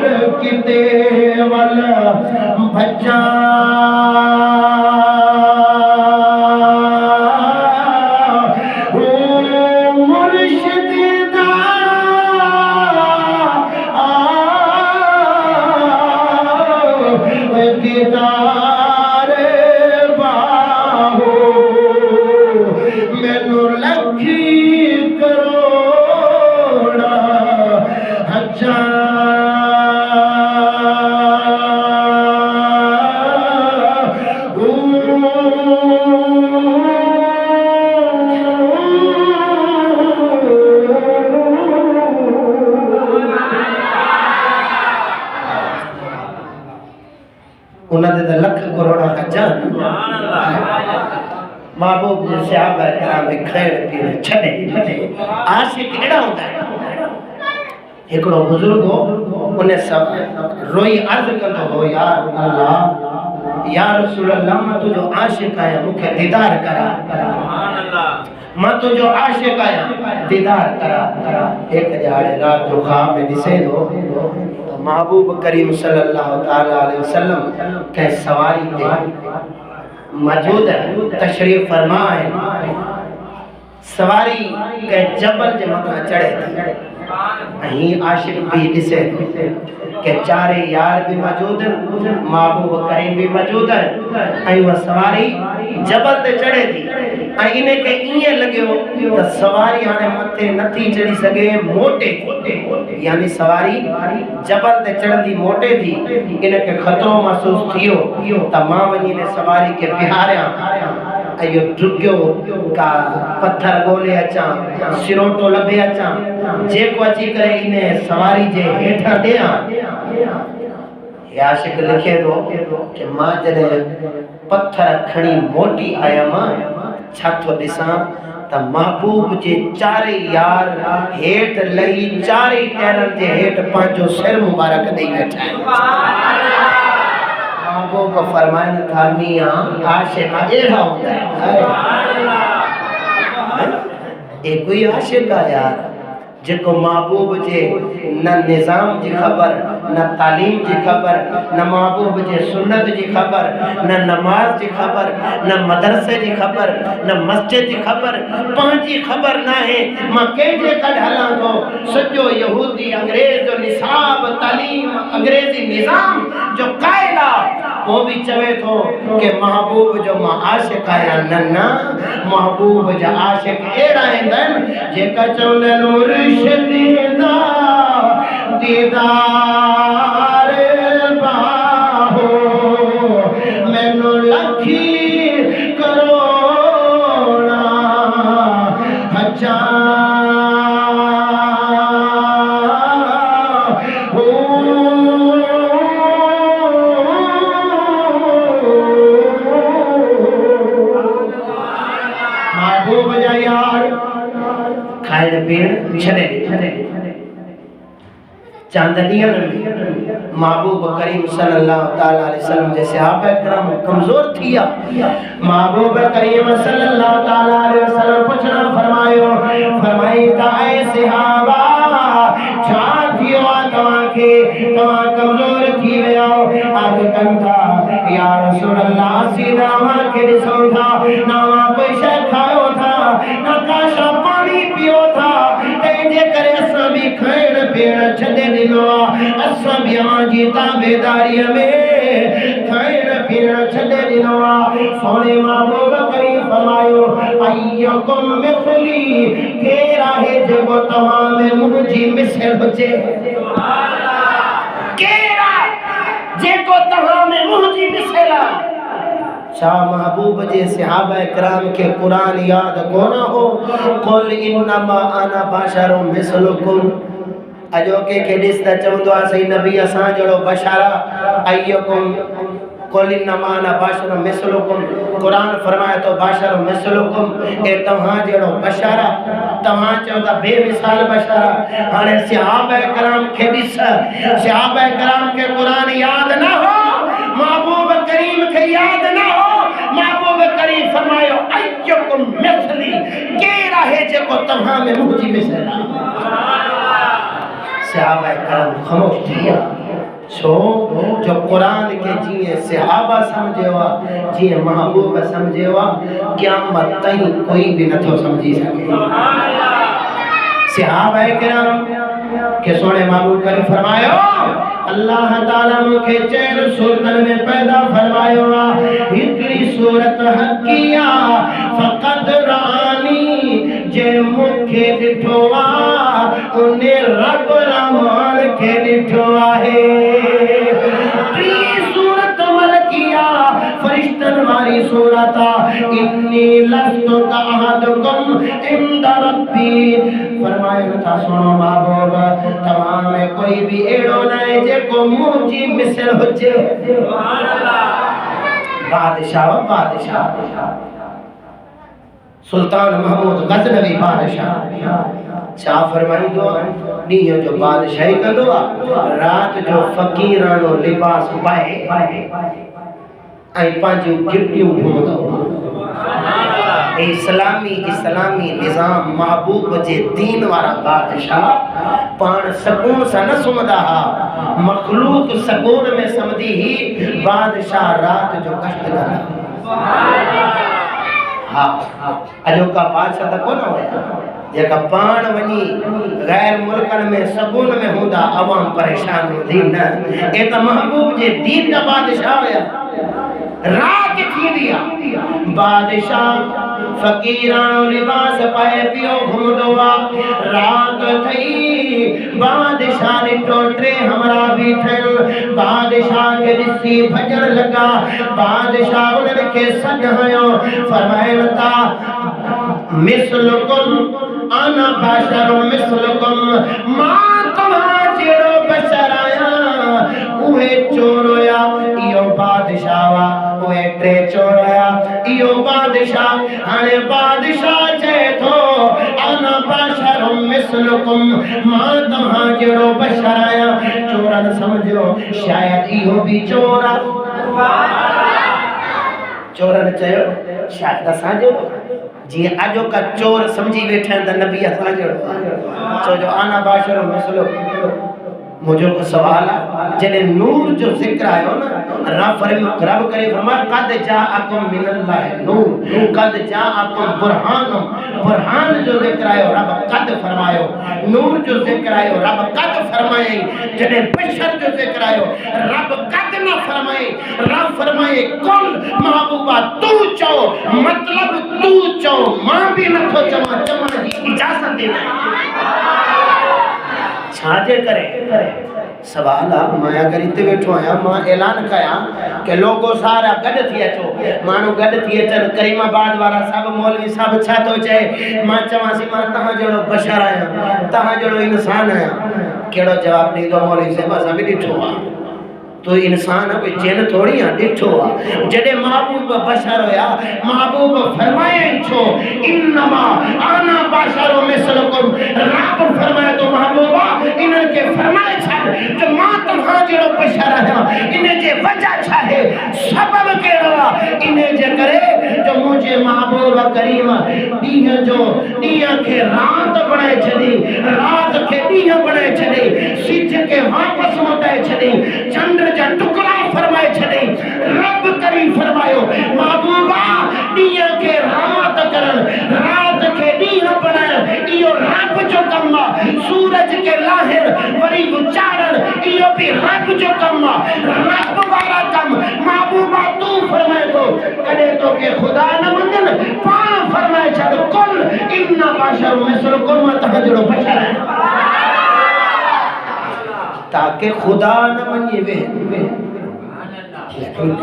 उन्होंने लख करोड़ा हजान महबूब जे सहाबा कराम में खैर पीण छड़े आशिक एड़ा होता है एकड़ो बुजुर्ग हो उन्हें सब रोई अर्ज कंदो हो यार अल्लाह या रसूल अल्लाह मैं तुझो आशिक आया मुखे दीदार करा सुभान अल्लाह मैं तुझो आशिक आया दीदार करा एक दिहाड़े रात जो ख्वाब में दिसे दो महबूब करीम सल्लल्लाहु ताला अलैहि वसल्लम के सवारी थे मौजूद है तशरीफ फरमा है सवारी के जबल जे मथा चढ़े थी अही आशिक भी दिसे के चारे यार भी मौजूद हैं महबूब करीम भी मौजूद है अही वह सवारी जबल ते चढ़े थी इने के इए लग्यो त सवारी हाने मथे नथी चढ़ी सके मोटे यानी सवारी जबल ते चढ़ंदी मोटे थी इने के खतरो महसूस थियो त मां वनी ने सवारी के बिहारिया अयो डुग्यो का पत्थर गोले अचा सिरोटो लभे अचा जे को अची करे इने सवारी जे हेठा देया आशिक लिखे दो कि मां जने पत्थर खणी मोटी आया मां छातो दिसा त महबूब जे चारे यार हेठ लई चारे पैरन जे हेठ पांचो सिर मुबारक दई बैठा है महबूब को फरमाया था मियां आशिक एड़ा होता है ए कोई आशिक है यार जेको महबूब जे न निजाम जी खबर न तालीम जी खबर न महबूब जे सुन्नत जी खबर न नमाज जी खबर न मदरसे जी खबर न मस्जिद जी खबर पांची खबर ना है मां केजे कड हला तो सजो यहूदी अंग्रेज जो निसाब तालीम अंग्रेजी निजाम जो कायदा वो भी चवे तो के महबूब जो मां आशिक आया नन्ना महबूब जा आशिक एड़ा हंदन जेका चवंदा मुर्शिद दीदार बाहो मैनू लखी करोड़ा हजार महबूब जा यार खाइण पीण छॾे चांदनिया महबूब करीम सल्लल्लाहु ताला अलैहि वसल्लम जे सहाबा करम कमजोर थिया महबूब करीम सल्लल्लाहु ताला अलैहि वसल्लम पुछना फरमाई ताए सहाबा छा थियो तवा के तवा कमजोर थी विया आज कंथा या रसूल अल्लाह सीधा मां के दिसो था ना कोई शय खायो था ना काशा पानी पियो था तेजे करे असा भी खाइण पीण छॾे दिनो असा भी जी ताबेदारी में खाइण पीण छॾे दिनो सोने महबूब करीम फरमायो अय्युकुम मिथली केरा है जेको तव्हां में मुंहिंजी मिसल हुजे सुभान अल्लाह केरा जेको तव्हां में मुंहिंजी मिसल शाह महबूब जे सहाबा कराम के कुरान याद कोना हो कुल इन्नमा अना बशरुम मिसलुकुम अजो के दिस त चवंदो आ सही नबी असा जड़ो बशारा अय्युकुम कुल इन्नमा अना बशरुम मिसलुकुम कुरान फरमाए तो बशरुम मिसलुकुम ए तव्हां जड़ो बशारा तव्हां चवंदा बेमिसाल बशारा हाने सहाबा कराम के दिस सहाबा कराम के कुरान याद ना हो महबूब करीम के याद ना हो महबूब करीम फरमायो अय्युकुम मिथली केरा है जेको तव्हां में मुंहिंजी मिसल सहाबा करम खामोश थिया छो जो कुरान के जिए सहाबा समझेवा जिए महबूब समझेवा क़यामत ताईं कोई भी नथो समझी सके सहाबा करम के सोने महबूब करीम फरमायो अल्लाह ताला मुखे चैन सूरतन में पैदा फरमायो हिकड़ी सूरत हकिया फकत रानी जे मुखे दिठो उने रब रहमान डिठो आहे टी सूरत मलकिया फरिश्तन वारी सूरत इन्नी लस्तु कअहदुकुम इंद रब्बी फरमाए था सुनो महबूब तमाम में कोई भी एड़ो न है जेको मुंजी मिसल हुजे सुभान अल्लाह बादशाह बादशाह सुल्तान महमूद गजनवी बादशाह छा फरमाईंदो ॾींहं जो बादशाही कंदो आहे रात जो फ़कीरानो लिबास पाए ऐं पंहिंजूं गिटियूं घुमंदो इस्लामी निज़ाम महबूब जे दीन वारा बादशाह पाण सकून सां न सुम्हंदा हुआ मखलूक सकून में सम्हंदी ही बादशाह रात जो गश्त कंदा हाँ अॼोका बादशाह त कोन हुया जेका पाण वञी गैर मुल्कनि में सकून में हूंदा अवाम परेशान हूंदी न ए त महबूब जे दीन जा बादशाह हुया रात थींदी आहे बादशाह फ़कीरानो लिबास पाए पियो घुमंदो आहे रात थई बादशाह ॾिठो टे हमरा बीठल बादशाह खे ॾिसी भॼण लॻा बादशाह उन्हनि खे सॾायो फरमाइनि था मिसलुकुम अना बशरु मिसलुकुम मां तव्हां जहिड़ो बशर आहियां उहे चोर हुया इहो बादशाह हुआ उहे टे चोर हुया इहो बादशाह हाणे बादशाह चए थो अना बशरु मिसलुकुम मां तव्हां जहिड़ो बशर आहियां चोरनि सम्झो शायदि इहो बि चोर आहे चोरनि चयो शायदि असां जहिड़ो जीअं अॼोका चोर सम्झी वेठा आहिनि त नबी असां जहिड़ो आहे छो जो आना बाशरो मसलो मुझे को सवाल है जॾहिं नूर जो ज़िक्र आयो न रब करे फरमाया कद जाअकुम मिनल्लाहि नूर कद जाअकुम बुरहान जो ज़िक्र आयो रब कद फरमायो नूर जो ज़िक्र आयो रब कद फरमाए जॾहिं बशर जो ज़िक्र आयो रब कद न फरमाए रब फरमाए कुल महबूबा तू चओ मतलब तू चओ मां भी नथो चवां चवण जी इजाज़त ॾिना छाजे करे सवाल आहे मां अगरि हिते वेठो आहियां मां ऐलान कयां कि लोगो सारा गॾु थी अचो माण्हू गॾु थी अचनि करीमाबाद वारा सभु मौलवी सभु छा थो चए मां चवांसि मां तव्हां जहिड़ो बशर आहियां तव्हां जहिड़ो इंसान आहियां कहिड़ो जवाबु ॾींदो मौलवी साहिब असां बि ॾिठो आहे तो इंसान कोई जिन थोड़ी है ॾिठो आहे जॾहिं महबूब बशर हुया महबूब फरमाए छो इन्नमा आना बशरु मिसलुकुम रब फरमाए तो महबूबा इन्हनि खे फरमाए छॾ जो मां तव्हां जहिड़ो बशर आहियां इन जे वजह छा आहे सबब कहिड़ो आहे इन जे करे जो मुंहिंजे महबूब करीम ॾींहं खे राति बणाए छॾी राति खे ॾींहं बणाए छॾी सिज खे वापसि मोटाए छॾी चंड जा टुकड़ा फरमाए छॾे रब करी फरमायो महबूबा ॾींहं खे रात करण रात खे ॾींहं बणाइण इहो रब जो कमु आहे सूरज खे लाहिण वरी उचारण इहो बि रब जो कमु आहे रब वारा कमु महबूबा तूं फरमाए थो कॾहिं तोखे ख़ुदा न मञनि पाण फरमाए छॾ कुल इन्ना बशरु मिसलुकुम तव्हां जहिड़ो बशर आहे ताकि खुदा न मञे वे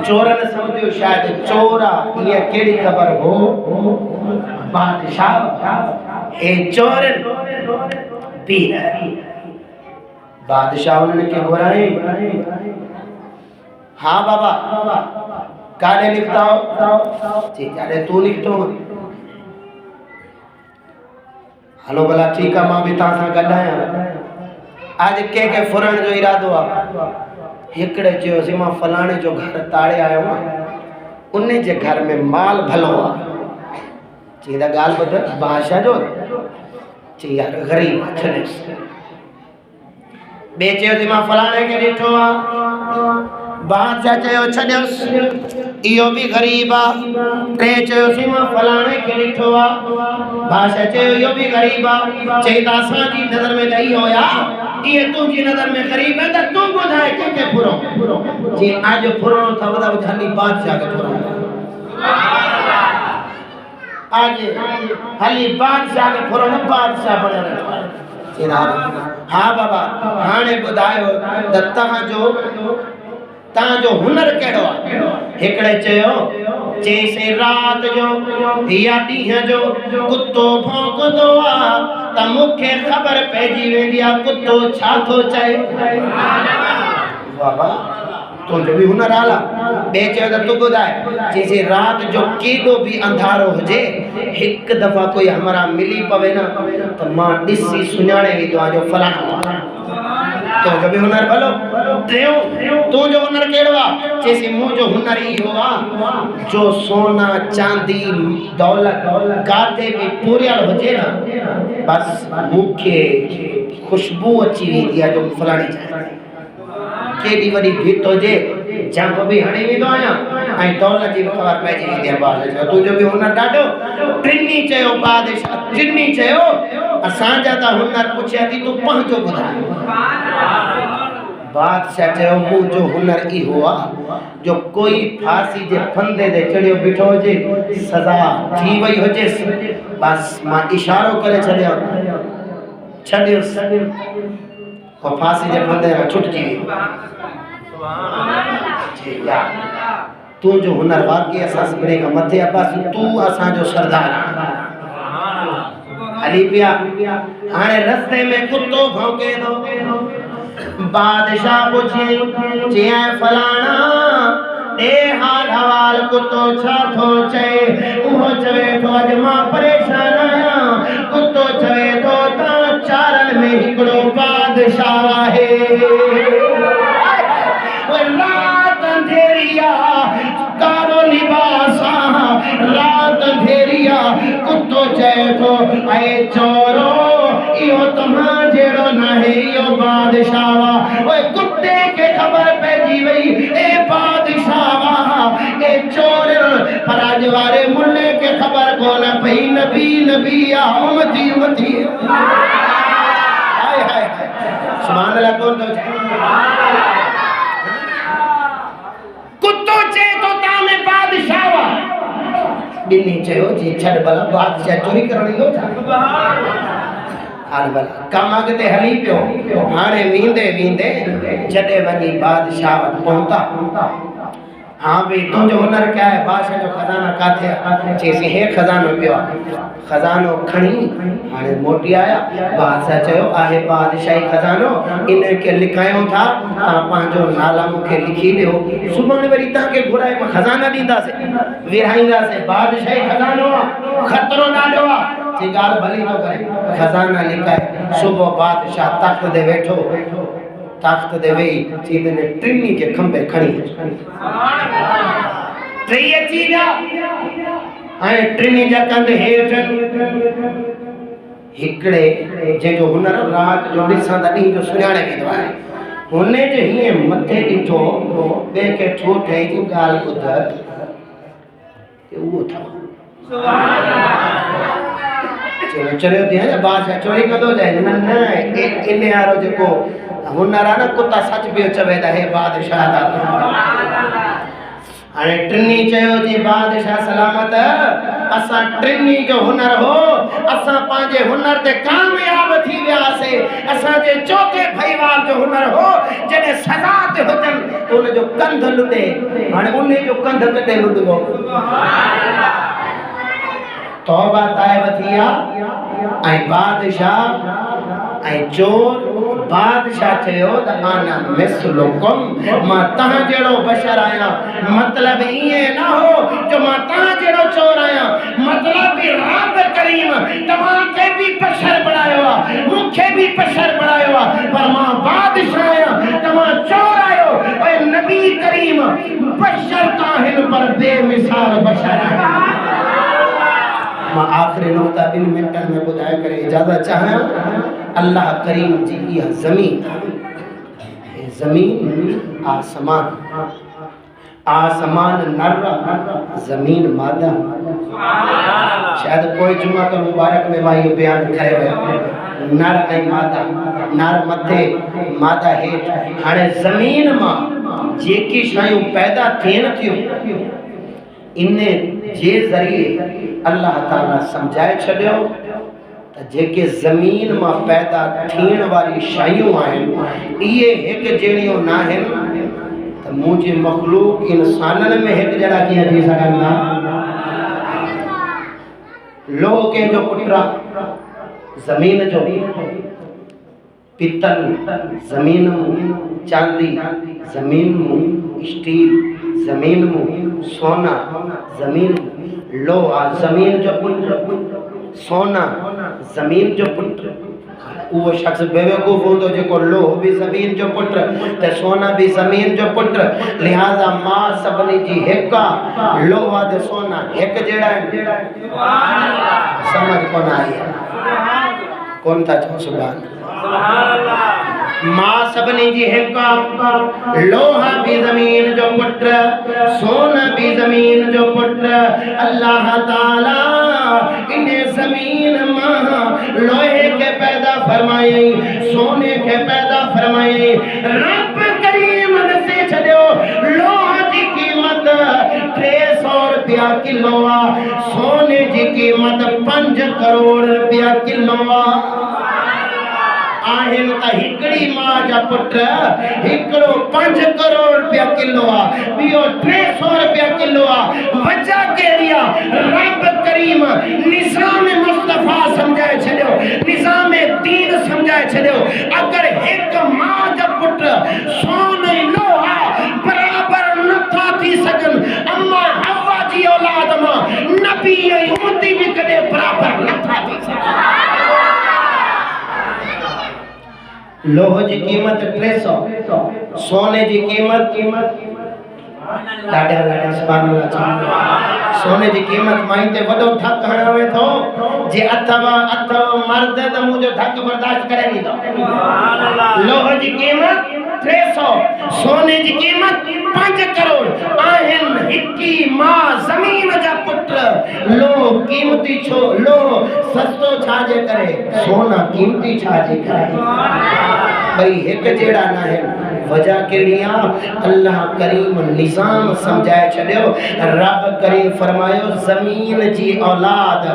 चोरन समझो शायद चोरा ये केड़ी खबर हो बादशाह ए चोरन पीर बादशाह उन्होंने के घुराए हाँ बाबा काने लिखता हो ठीक है तू लिखतो हलो भला ठीक है मां भी ता सा गडाया आज के फुरण जो इरादो आ हिकड़े चयोसि मां फलाणे जो घर ताड़े आयो उन जे घर में माल भलो आ चई त ॻाल्हि ॿुध बादशाह जो चई यार ग़रीब छॾियोसि ॿिए चयोसि मां फलाणे खे ॾिठो आहे बादशाह चयो छॾियोसि इहो बि ग़रीब आहे टे चयोसि मां फलाणे खे ॾिठो आहे बादशाह चयो इहो बि ग़रीब आहे चई त असांजी नज़र में त इहो आहे ये तुझी नजर में गरीब है तो तू बुधाए के फुरो जी आज फुरो था बता खाली बादशाह के फुरो आज खाली बादशाह के फुरो न बादशाह बने हाँ बाबा हाणे ॿुधायो त तव्हांजो हुनर कहिड़ो आहे? हिकिड़े चयो चईंसि रात जो या ॾींहं जो कुतो भौंकंदो आहे त मूंखे ख़बर पइजी वेंदी आहे कुतो छा थो चए। बाबा तुंहिंजो बि हुनर आला। ॿिए चयो त तूं ॿुधाए। चईंसि रात जो केॾो बि अंधारो हुजे हिकु दफ़ा कोई हमरा मिली पवे न त मां ॾिसी सुञाणे वेंदो आहियां जो फलाणो आहे। तुंहिंजो बि हुनर भलो। टियों तुंहिंजो हुनर कहिड़ो आहे? चईंसि मुंहिंजो हुनर इहो आहे जो सोना चांदी दौलत काथे बि पूरियल हुजे न बस मूंखे खुशबू अची वेंदी आहे जो फलाणी जाए। केॾी वॾी भित हुजे जंप बि हणी वेंदो आहियां ऐं दौलत जी बि ख़बर पइजी वेंदी आहे। बादशाह तुंहिंजो बि हुनर ॾाढो। टिनी चयो बादशाह टिनी चयो असांजा त हुनर पुछिया थी तूं पंहिंजो ॿुधाए। बादशाह चयो मुंहिंजो हुनर इहो आहे जो कोई फांसी जे फंदे ते चढ़ियो बीठो हुजे सज़ा थी वई हुजेसि बस मां इशारो करे छॾियोसि को फांसी जे फंदे में छुटजी वियो। तुंहिंजो हुनर वाकई असां सभिनी खां मथे आहे। बस तूं असांजो सरदार हली पिया। हाणे रस्ते में कुतो भौंके थो। बादशाह पुछे चई फलाणा ए हाल हवाल कुतो छा थो चए? उहो चवे थो अॼु मां परेशान आहियां। कुतो चवे थो तव्हां चारनि में हिकिड़ो बादशाह आहे। रात अंधेरी आहे कारो लिबास आहे रात अंधेरी आहे। कुतो चए थो ऐं चोरो इहो तव्हां जहिड़ो नाहे इहो बादशाह आहे। ओए कुते खे ख़बर पइजी वई ए बादशाह आहे ए चोर पर अॼु वारे मुल्ले खे ख़बर कोन पई नबी आहे उमती हाय हाय सुभान अल्लाह कोन थो चए। कुतो चए तो तव्हां में बादशाह आहे। ॿिन्ही चयो जी छॾ भला बादशाह चोरी करण ईंदो छा? हाल भला कम अॻिते हली पियो। हाणे वेंदे जॾहिं वञी बादशाह वटि पहुता। हाँ भाई तुंहिंजो हुनर क्या है? बादशाह जो खजाना काथे आहे? चईसि हे खजानो पियो आहे। खजानो खणी हाणे मोटी आया। बादशाह चयो आहे बादशाही खजानो इनखे लिखायूं था तव्हां पंहिंजो नाला मूंखे लिखी ॾियो सुभाणे वरी तव्हांखे घुराए मां खजाना ॾींदासीं विरहाईंदासीं। बादशाही खजानो आहे ख़तरो ॾाढो आहे। जी ॻाल्हि भली थो करे। खजाना लिकाए सुबुह बादशाह तख़्त ते वेठो। तख़्त ते वेही चई ने टिनी के खंबे खणी टई अची विया ऐं टिनी जा कंध हेठि। हिकिड़े जंहिंजो हुनर राति जो ॾिसां त ॾींहं जो सुञाणे वेंदो आहे हुन जे हीअं मथे ॾिठो ॿिए खे ठो ठही जी ॻाल्हि ॿुध उहो अथव। चरियो थी बादशाह चोरी कंदो जाए न इन वारो जेको हुनर आहे न कुता सच पियो चवे त हे बादशाह हाणे टिनी चयो जी बादशाह सलामत असां टिनी जो हुनर हो असां पंहिंजे हुनर ते कामयाब थी वियासीं। असांजे चौथे भईवार जो हुनर हो जॾहिं सज़ा ते हुजनि त उनजो कंध लुॾे। हाणे उन जो कंध कॾहिं लुॾिबो? तौबा ताइब थी आहे ऐं बादशाह ऐं चोर। बादशाह चयो त आना मिसलुकुम मां तव्हां जहिड़ो बशर आहियां। मतिलबु ईअं न हो जो मां तव्हां जहिड़ो चोर आहियां। मतिलबु रब करीम तव्हांखे बि बशर बणायो आहे मूंखे बि बशर बणायो आहे पर मां बादशाह आहियां तव्हां चोर आहियो। ऐं नबी करीम बशर त आहिनि पर बेमिसाल बशर आहिनि। मां आख़िरी नुक़्ता 2 मिंटनि में ॿुधाए करे इजाज़त चाहियां। अल्लाह करीम जी इहा ज़मीन आसमान नर ज़मीन मादा। शायद कोई जुमा तो मुबारक में मां इहो बयान करे वियो नर ऐं मादा। नर मथे मादा हेठि। हाणे ज़मीन मां जेकी शयूं पैदा थियनि थियूं इन जे ज़रिए अल्लाह ताला समझाए छॾियो त जेके ज़मीन मां पैदा थियण वारी शयूं आहिनि इहे हिकु जहिड़ियूं न आहिनि त मुंहिंजी मखलूक इंसाननि में हिकु जहिड़ा कीअं थी सघनि था। लोह कंहिंजो पुटु आहे, ज़मीन जो पितल, ज़मीन में चांदी, ज़मीन में स्टील, ज़मीन में सोना, ज़मीन लोहा, ज़मीन जो पुटु सोना, ज़मीन जो पुटु वो शख्स बेवकूफ़ हूंदो जेको लोह भी ज़मीन जो पुटु त सोना भी ज़मीन जो पुटु। लिहाज़ा मां सभिनी जी हिकु आहे, लोहा ते सोना हिकु जहिड़ा आहिनि। समझ कोन आई कोन था चओ सुभान मां सभिनी जी हिकु आहे, लोहा भी ज़मीन जो पुटु, सोना भी ज़मीन जो पुटु। अल्लाह ताला इन ज़मीन मां लोहे के पैदा फरमाई, सोने के पैदा फरमाई। रब करीम से छॾियो लोहा जी कीमत 300 रुपया किलो आहे, सोने जी कीमत 5 करोड़ रुपया किलो आहे। आहिनि त हिकिड़ी मां जा पुट हिकिड़ो 5 करोड़ रुपया किलो आहे, ॿियो 300 रुपया किलो आहे। वजह कहिड़ी आहे? रब करीम निज़ाम मुस्तफ़ा सम्झाए छॾियो, निज़ाम दीन सम्झाए छॾियो। अगरि हिकु मां जा पुट सोन ऐं लोहा बराबरि नथा थी सघनि, अम्मा हवा जी औलाद मां नबी ऐं उम्मती बि कॾहिं बराबरि नथा थी सघनि। लोह जी कीमत 300, सोने जी कीमत ॾाढा सुभान अल्लाह। सोने जी कीमत मां ते वॾो धक हणावे थो जे अथव मर्द त मुंहिंजो धक बर्दाश्त करे नी थो। लोह जी कीमत 300, सोने जी कीमत 5 करोड़ आहिनि। हिकी मां ज़मीन जा पुट लोह कीमती छो? लोह सस्तो छाजे करे, सोना कीमती छाजे करे? भई हिकु जहिड़ा न आहिनि। वजह कहिड़ी आहे? अल्लाह करीम निज़ाम सम्झाए छॾियो। रब करीम फरमायो ज़मीन जी औलाद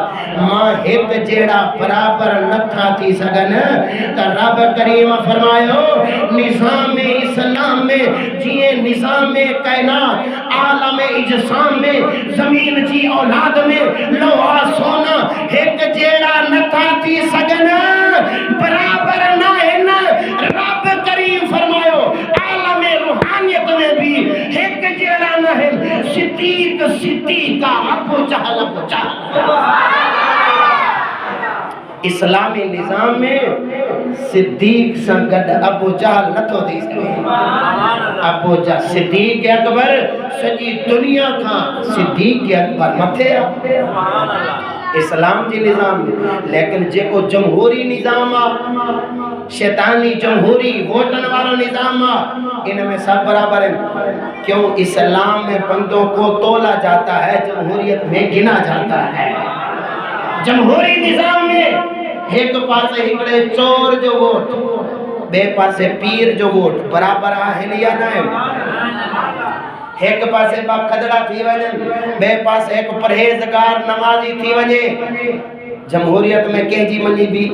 मां हिकु जहिड़ा बराबरि नथा थी सघनि त रब करीम फरमायो निज़ाम इस्लाम में जीअं निज़ाम काइनात आलम इजसाम में ज़मीन जी औलाद में लोहा सोना हिकु जहिड़ा नथा थी सघनि, बराबरि न आहिनि। रब करीम फरमायो आलम रूहानियत में भी हिकु जहिड़ा न आहिनि। सिद्दीक़ अबू जहल इस्लामी निज़ाम में सिद्दीक़ सां गॾु अबू जहल नथो थी सघे। अबू जहल सिद्दीक़ अकबर सॼी दुनिया खां सिद्दीक़ अकबर मथे आहे इस्लाम जी निज़ाम में। लेकिन जेको जमहूरी निज़ाम आहे, शैतानी जमहूरी वोटन वारो निज़ाम आहे, इन में सब बराबर है। क्यों? इस्लाम में बंदों को तोला जाता है, जमहूरियत में गिना जाता है। जमहूरी निज़ाम में एक पासे हिकड़े चोर जो वोट, बे पासे पीर जो वोट बराबर है या न? एक पासे बा खदड़ा थी वने, बे पासे एक परहेज़गार नमाज़ी थी वने। जमहूरियत में कंहिंजी मनी भी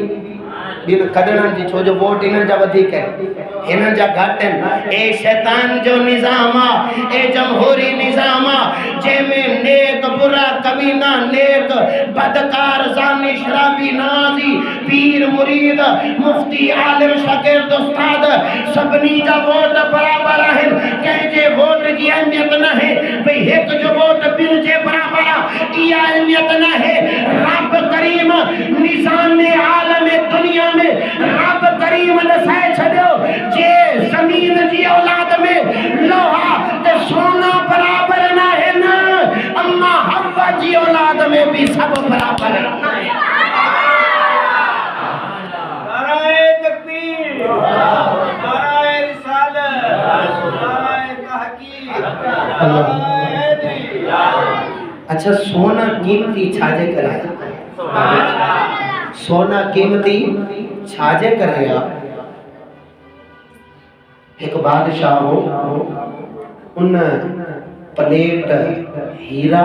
बिन खदड़न जी, छो जो वोट इन्हनि जा वधीक आहिनि, हिननि जा घटि आहिनि। ए शैतान जो निज़ाम आहे, ए जमहूरी निज़ाम आहे जंहिंमें नेक बुरा कमीना, नेक बदकार, ज़ानी शराबी, नमाज़ी, पीर मुरीद, मुफ्ती, आलिम, शागिर्द, उस्ताद सभिनी जा वोट बराबर आहिनि। कंहिंजे वोट जी अहमियत न आहे भई हिकु जो वोट ॿिनि जे बराबर आहे, इहा अहमियत न आहे। रब करीम निज़ाम आलम दुनिया में रब करीम दसाए छॾियो जे ज़मीन जी औलाद में लोहा ते सोना बराबर न आहिनि, अम्मा हवा जी औलाद में भी सब बराबर आहिनि। नाराए तकबीर, नाराए रिसालत, नाराए तहकीक, नाराए दी। अच्छा, सोना कीमती छाजे करे? सोना कीमती छाजे करे? एक बादशाह हो, उन प्लेट हीरा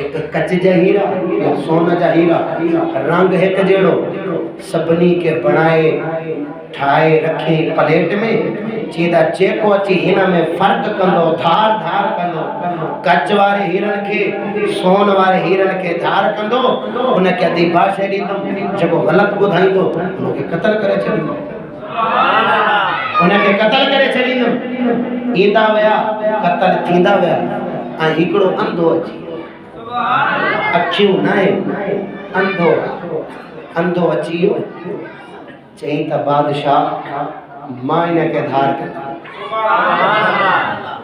एक कच जा हीरा या सोन जा हीरा रंग एक जेड़ो सभनी के बनाए ठाए रखे प्लेट में चीदा चेको अची हिन में फर्क कंदो धार धार कंदो कच वारे हीरन के सोन वारे हीरन के धार कंदो उन के अदी भाषा दींदो जको गलत बुधाइंदो उनके कत्ल करे छडींदो उनके कत्ल करे छडींदो ईंदा वया कत्ल थींदा वया आ हिकड़ो अंधो अची अखियूं नाहे अंधो अंधो अची चई त बादशाह मां इन के धार कंदा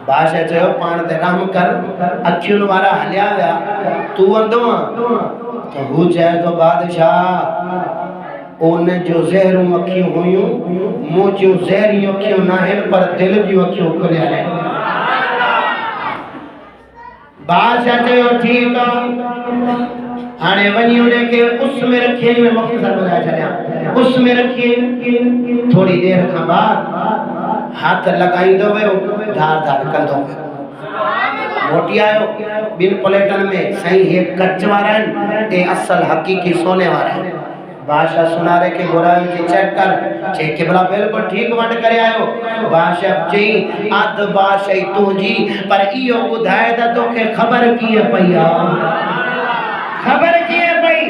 बादशाह चयो पाण ते रहम कर अखियुनि वारा हलिया विया तू अंधो त हू चए तो बादशाह उन जो ज़हरूं अखियूं हुयूं मूं जूं ज़हरियूं अखियूं नाहिनि पर दिल जूं अखियूं खुलियल आहिनि बादशाह चयो ठीक आ हाणे वनी उन्हें के उस में रखे में मुख्तसर बुधाए छड़िया उस में रखे थोड़ी देर खां बाद हाथ लगाईंदो वियो धार धार कंदो मोटी आयो बिन प्लेटन में सही हे कच वारा आहिनि ए असल हकीकी सोने वारा आहिनि बादशाह सुनारे के घुरायो जी चेक कर चे किबला बिल्कुल ठीक वंड करे आयो बादशाह जी अद बादशाह तुंजी पर इयो बुधाए त तोखे खबर कीए पईया खबर कीए पई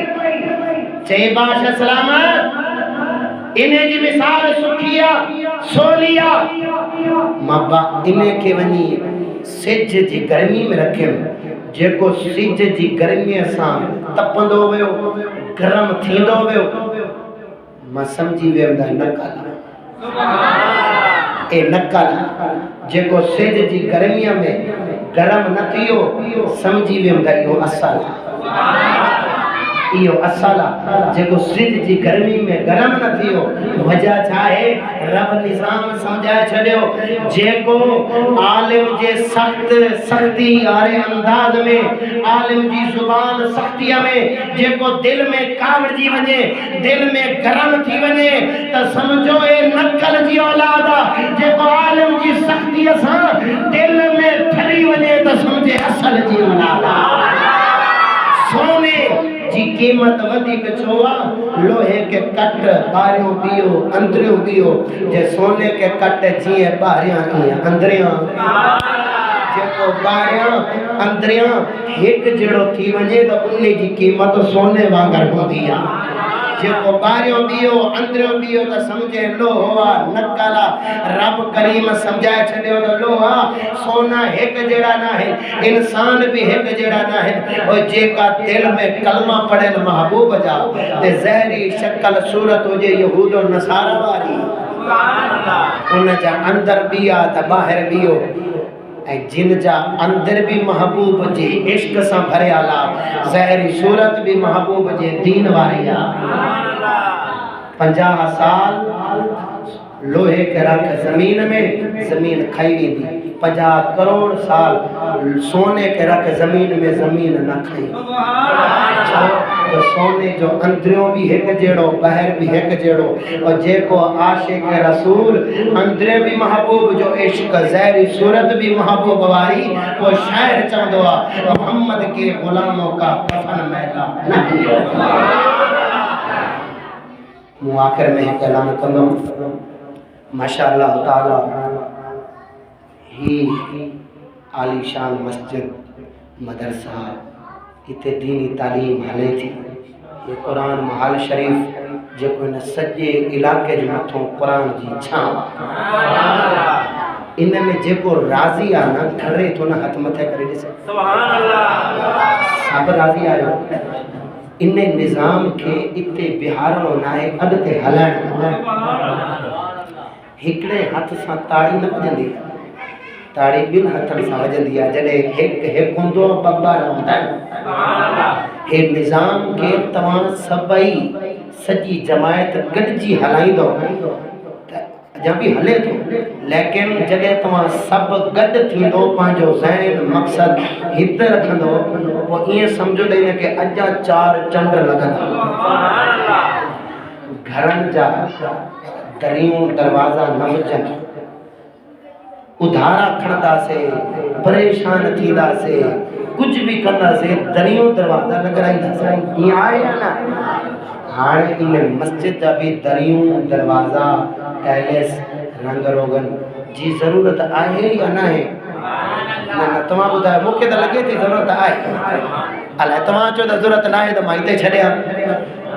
चे बादशाह सलामत इने जी मिसाल सुखिया सोलिया मब्बा इने के वनी सिज जी गर्मी में रखे जेको सिज जी गर्मी सां तपंदो वियो गरम थींदो वियो मां समझी वियमि नकल ए नकल जेको सिज जी गर्मीअ में गरम न थियो समझी वियमि इहो असल इहो असल जेको सिज जी गर्मी में गरम न थियो वजह छा है रब निजाम समझाए छड़ियो जेको आलिम जे सख्ती वारे अंदाज में आलिम जी जुबान सख्तीअ में जेको दिल में कावड़जी वञे दिल में गरम थी वञे त समझो ए नकल जी औलाद जेको आलिम जी सख्तीअ सां दिल में ठरी वञे त समझे असल जी औलाद सोने जी कीमत वधिक छो लोहे के कट बारियों दियो अंदरियों दियो जे सोने के कट जिए बारियां अंदरियां जेको बारियां अंदरियां एक जड़ो थी वने तो उन्हें जी कीमत सोने वांगर होंदी आ जेको बारियों दियो अंदरियों दियो तो समझे लोहा नकला रब करीम समझाए छड़ियो तो लोहा सोना एक जड़ा ना है इंसान भी एक जड़ा ना है और जेका दिल में कलमा पढ़े महबूब जा ते जहरी शक्ल सूरत हो जे यहूद और नसारा वाली उन जा अंदर भी आ त बाहर भी हो जिन जा अंदर भी महबूब जे इश्क से भरे आला ज़ाहिरी सूरत भी महबूब जे दीन वारी आ 50 साल लोहे के रख जमीन में जमीन खाई वेंदी 50 करोड़ साल सोने के रख जमीन में जमीन न खाई तो सोने जो अंदरियों भी एक जेड़ो बाहर भी एक जेड़ो और जेको आशिक रसूल अंदरे भी महबूब जो इश्क ज़ाहिरी सूरत भी महबूब वारी वो शायर चंदो मोहम्मद के गुलामों का कफन मैला नहीं मु आखिर में एक ऐलान कंदो माशाअल्लाह ताला ही आलीशान मस्जिद मदरसा इते दीनी तालीम हले थी ये कुरान महल शरीफ जेको इन सजे इलाके जे मथों कुरान जी छाव इन में जेको राज़ी आ न ठरे तो न हथ मथे करे ॾिसे सुभान अल्लाह सब राज़ी आयो इन निज़ाम के इते बिहारणो नाहे अॻिते हलाइणो हिकिड़े हथ सां ताड़ी न वॼंदी ताड़ी ॿिनि हथनि सां वॼंदी आहे जॾहिं हिकु हूंदो ॿ हूंदा हे निज़ाम खे तव्हां सभई सॼी जमायत गॾिजी हलाईंदो त अञा बि हले थो लेकिन जॾहिं तव्हां सभु गॾु थींदो पंहिंजो ज़हन मक़सदु हिते रखंदो पोइ ईअं सम्झो त हिनखे अञा 4 चंड लॻंदा घरनि जा दरियूं दरवाज़ा न हुजनि उधारा खणदा से परेशान थींदा से कुछ भी कंदा से दरियों दरवाजा लगाईंदा से ये आए या ना हाणे इन मस्जिद जा भी दरियों दरवाजा टाइल्स रंग रोगन जी जरूरत आहे या ना है ना ना तमा बुधाए मूंखे त लगे थी जरूरत आहे अलाए तव्हां चओ त जरूरत ना आहे त मां हिते छॾियां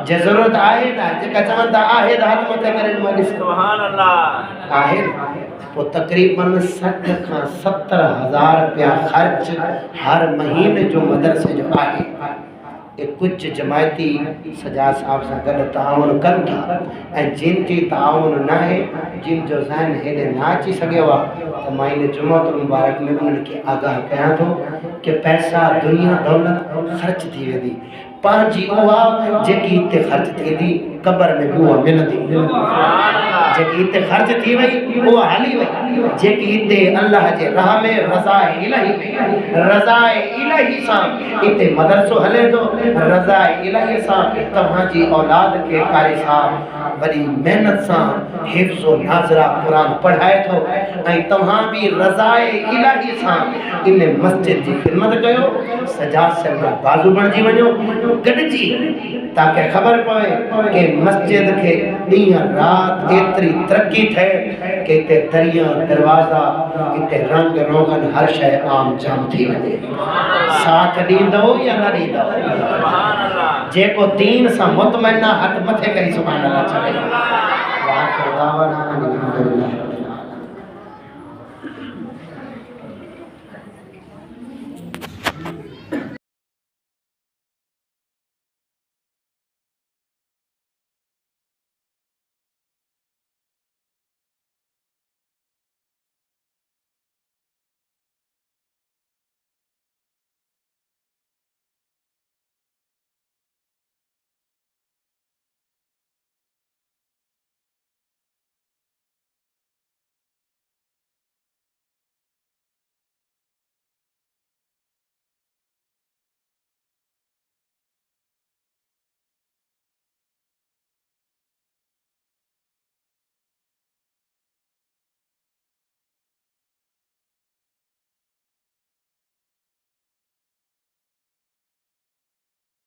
जे जरूरत आहे ना जेका चवनि था आहे त हथ मथे करे मां ॾिस सुभान अल्लाह आहे तो तकरीबन 60 खां 70 हज़ार रुपया खर्च हर महीने जो मदरसे जो आहे ये कुछ जमायती सजाद साहब से गॾु ताउन कनि था ऐं जिन जी ताउन न आहे जिन जो ज़हन हेॾे न अची सघियो आहे त मां इन जुमअतुल मुबारक में उन्हनि खे आगाह कयां थो कि पैसा दुनिया दौलत ख़र्च थी वेंदी पंहिंजी उहा जेकी हिते ख़र्च थींदी क़बर में बि उहा मिलंदी जेकी हिते ख़र्च थी वई उहा हली वई जेकी हिते अल्लाह जे राह में रज़ाए इलाही सां हिते मदरसो हले थो रज़ाए इलाही सां तव्हांजी औलाद खे कारी साहब वरी महिनत सां हिफ्ज़ो नाज़रा क़ुरान पढ़ाए थो ऐं तव्हां बि रज़ाए इलाही सां इन मस्जिद जी ख़िदमत कयो सजाद साहिब जा बाज़ू बणिजी वञो गॾिजी ताकि ख़बर पवे कि मस्जिद के ॾींहं राति एतिरी तरक्की थिए कि हिते दरिया दरवाज़ा हिते रंग रोगन हर शइ आम जाम थी वञे साथ ॾींदो या न ॾींदो जेको दीन सां मुतमइना हथ मथे करी सुभाणे अल्लाह चवे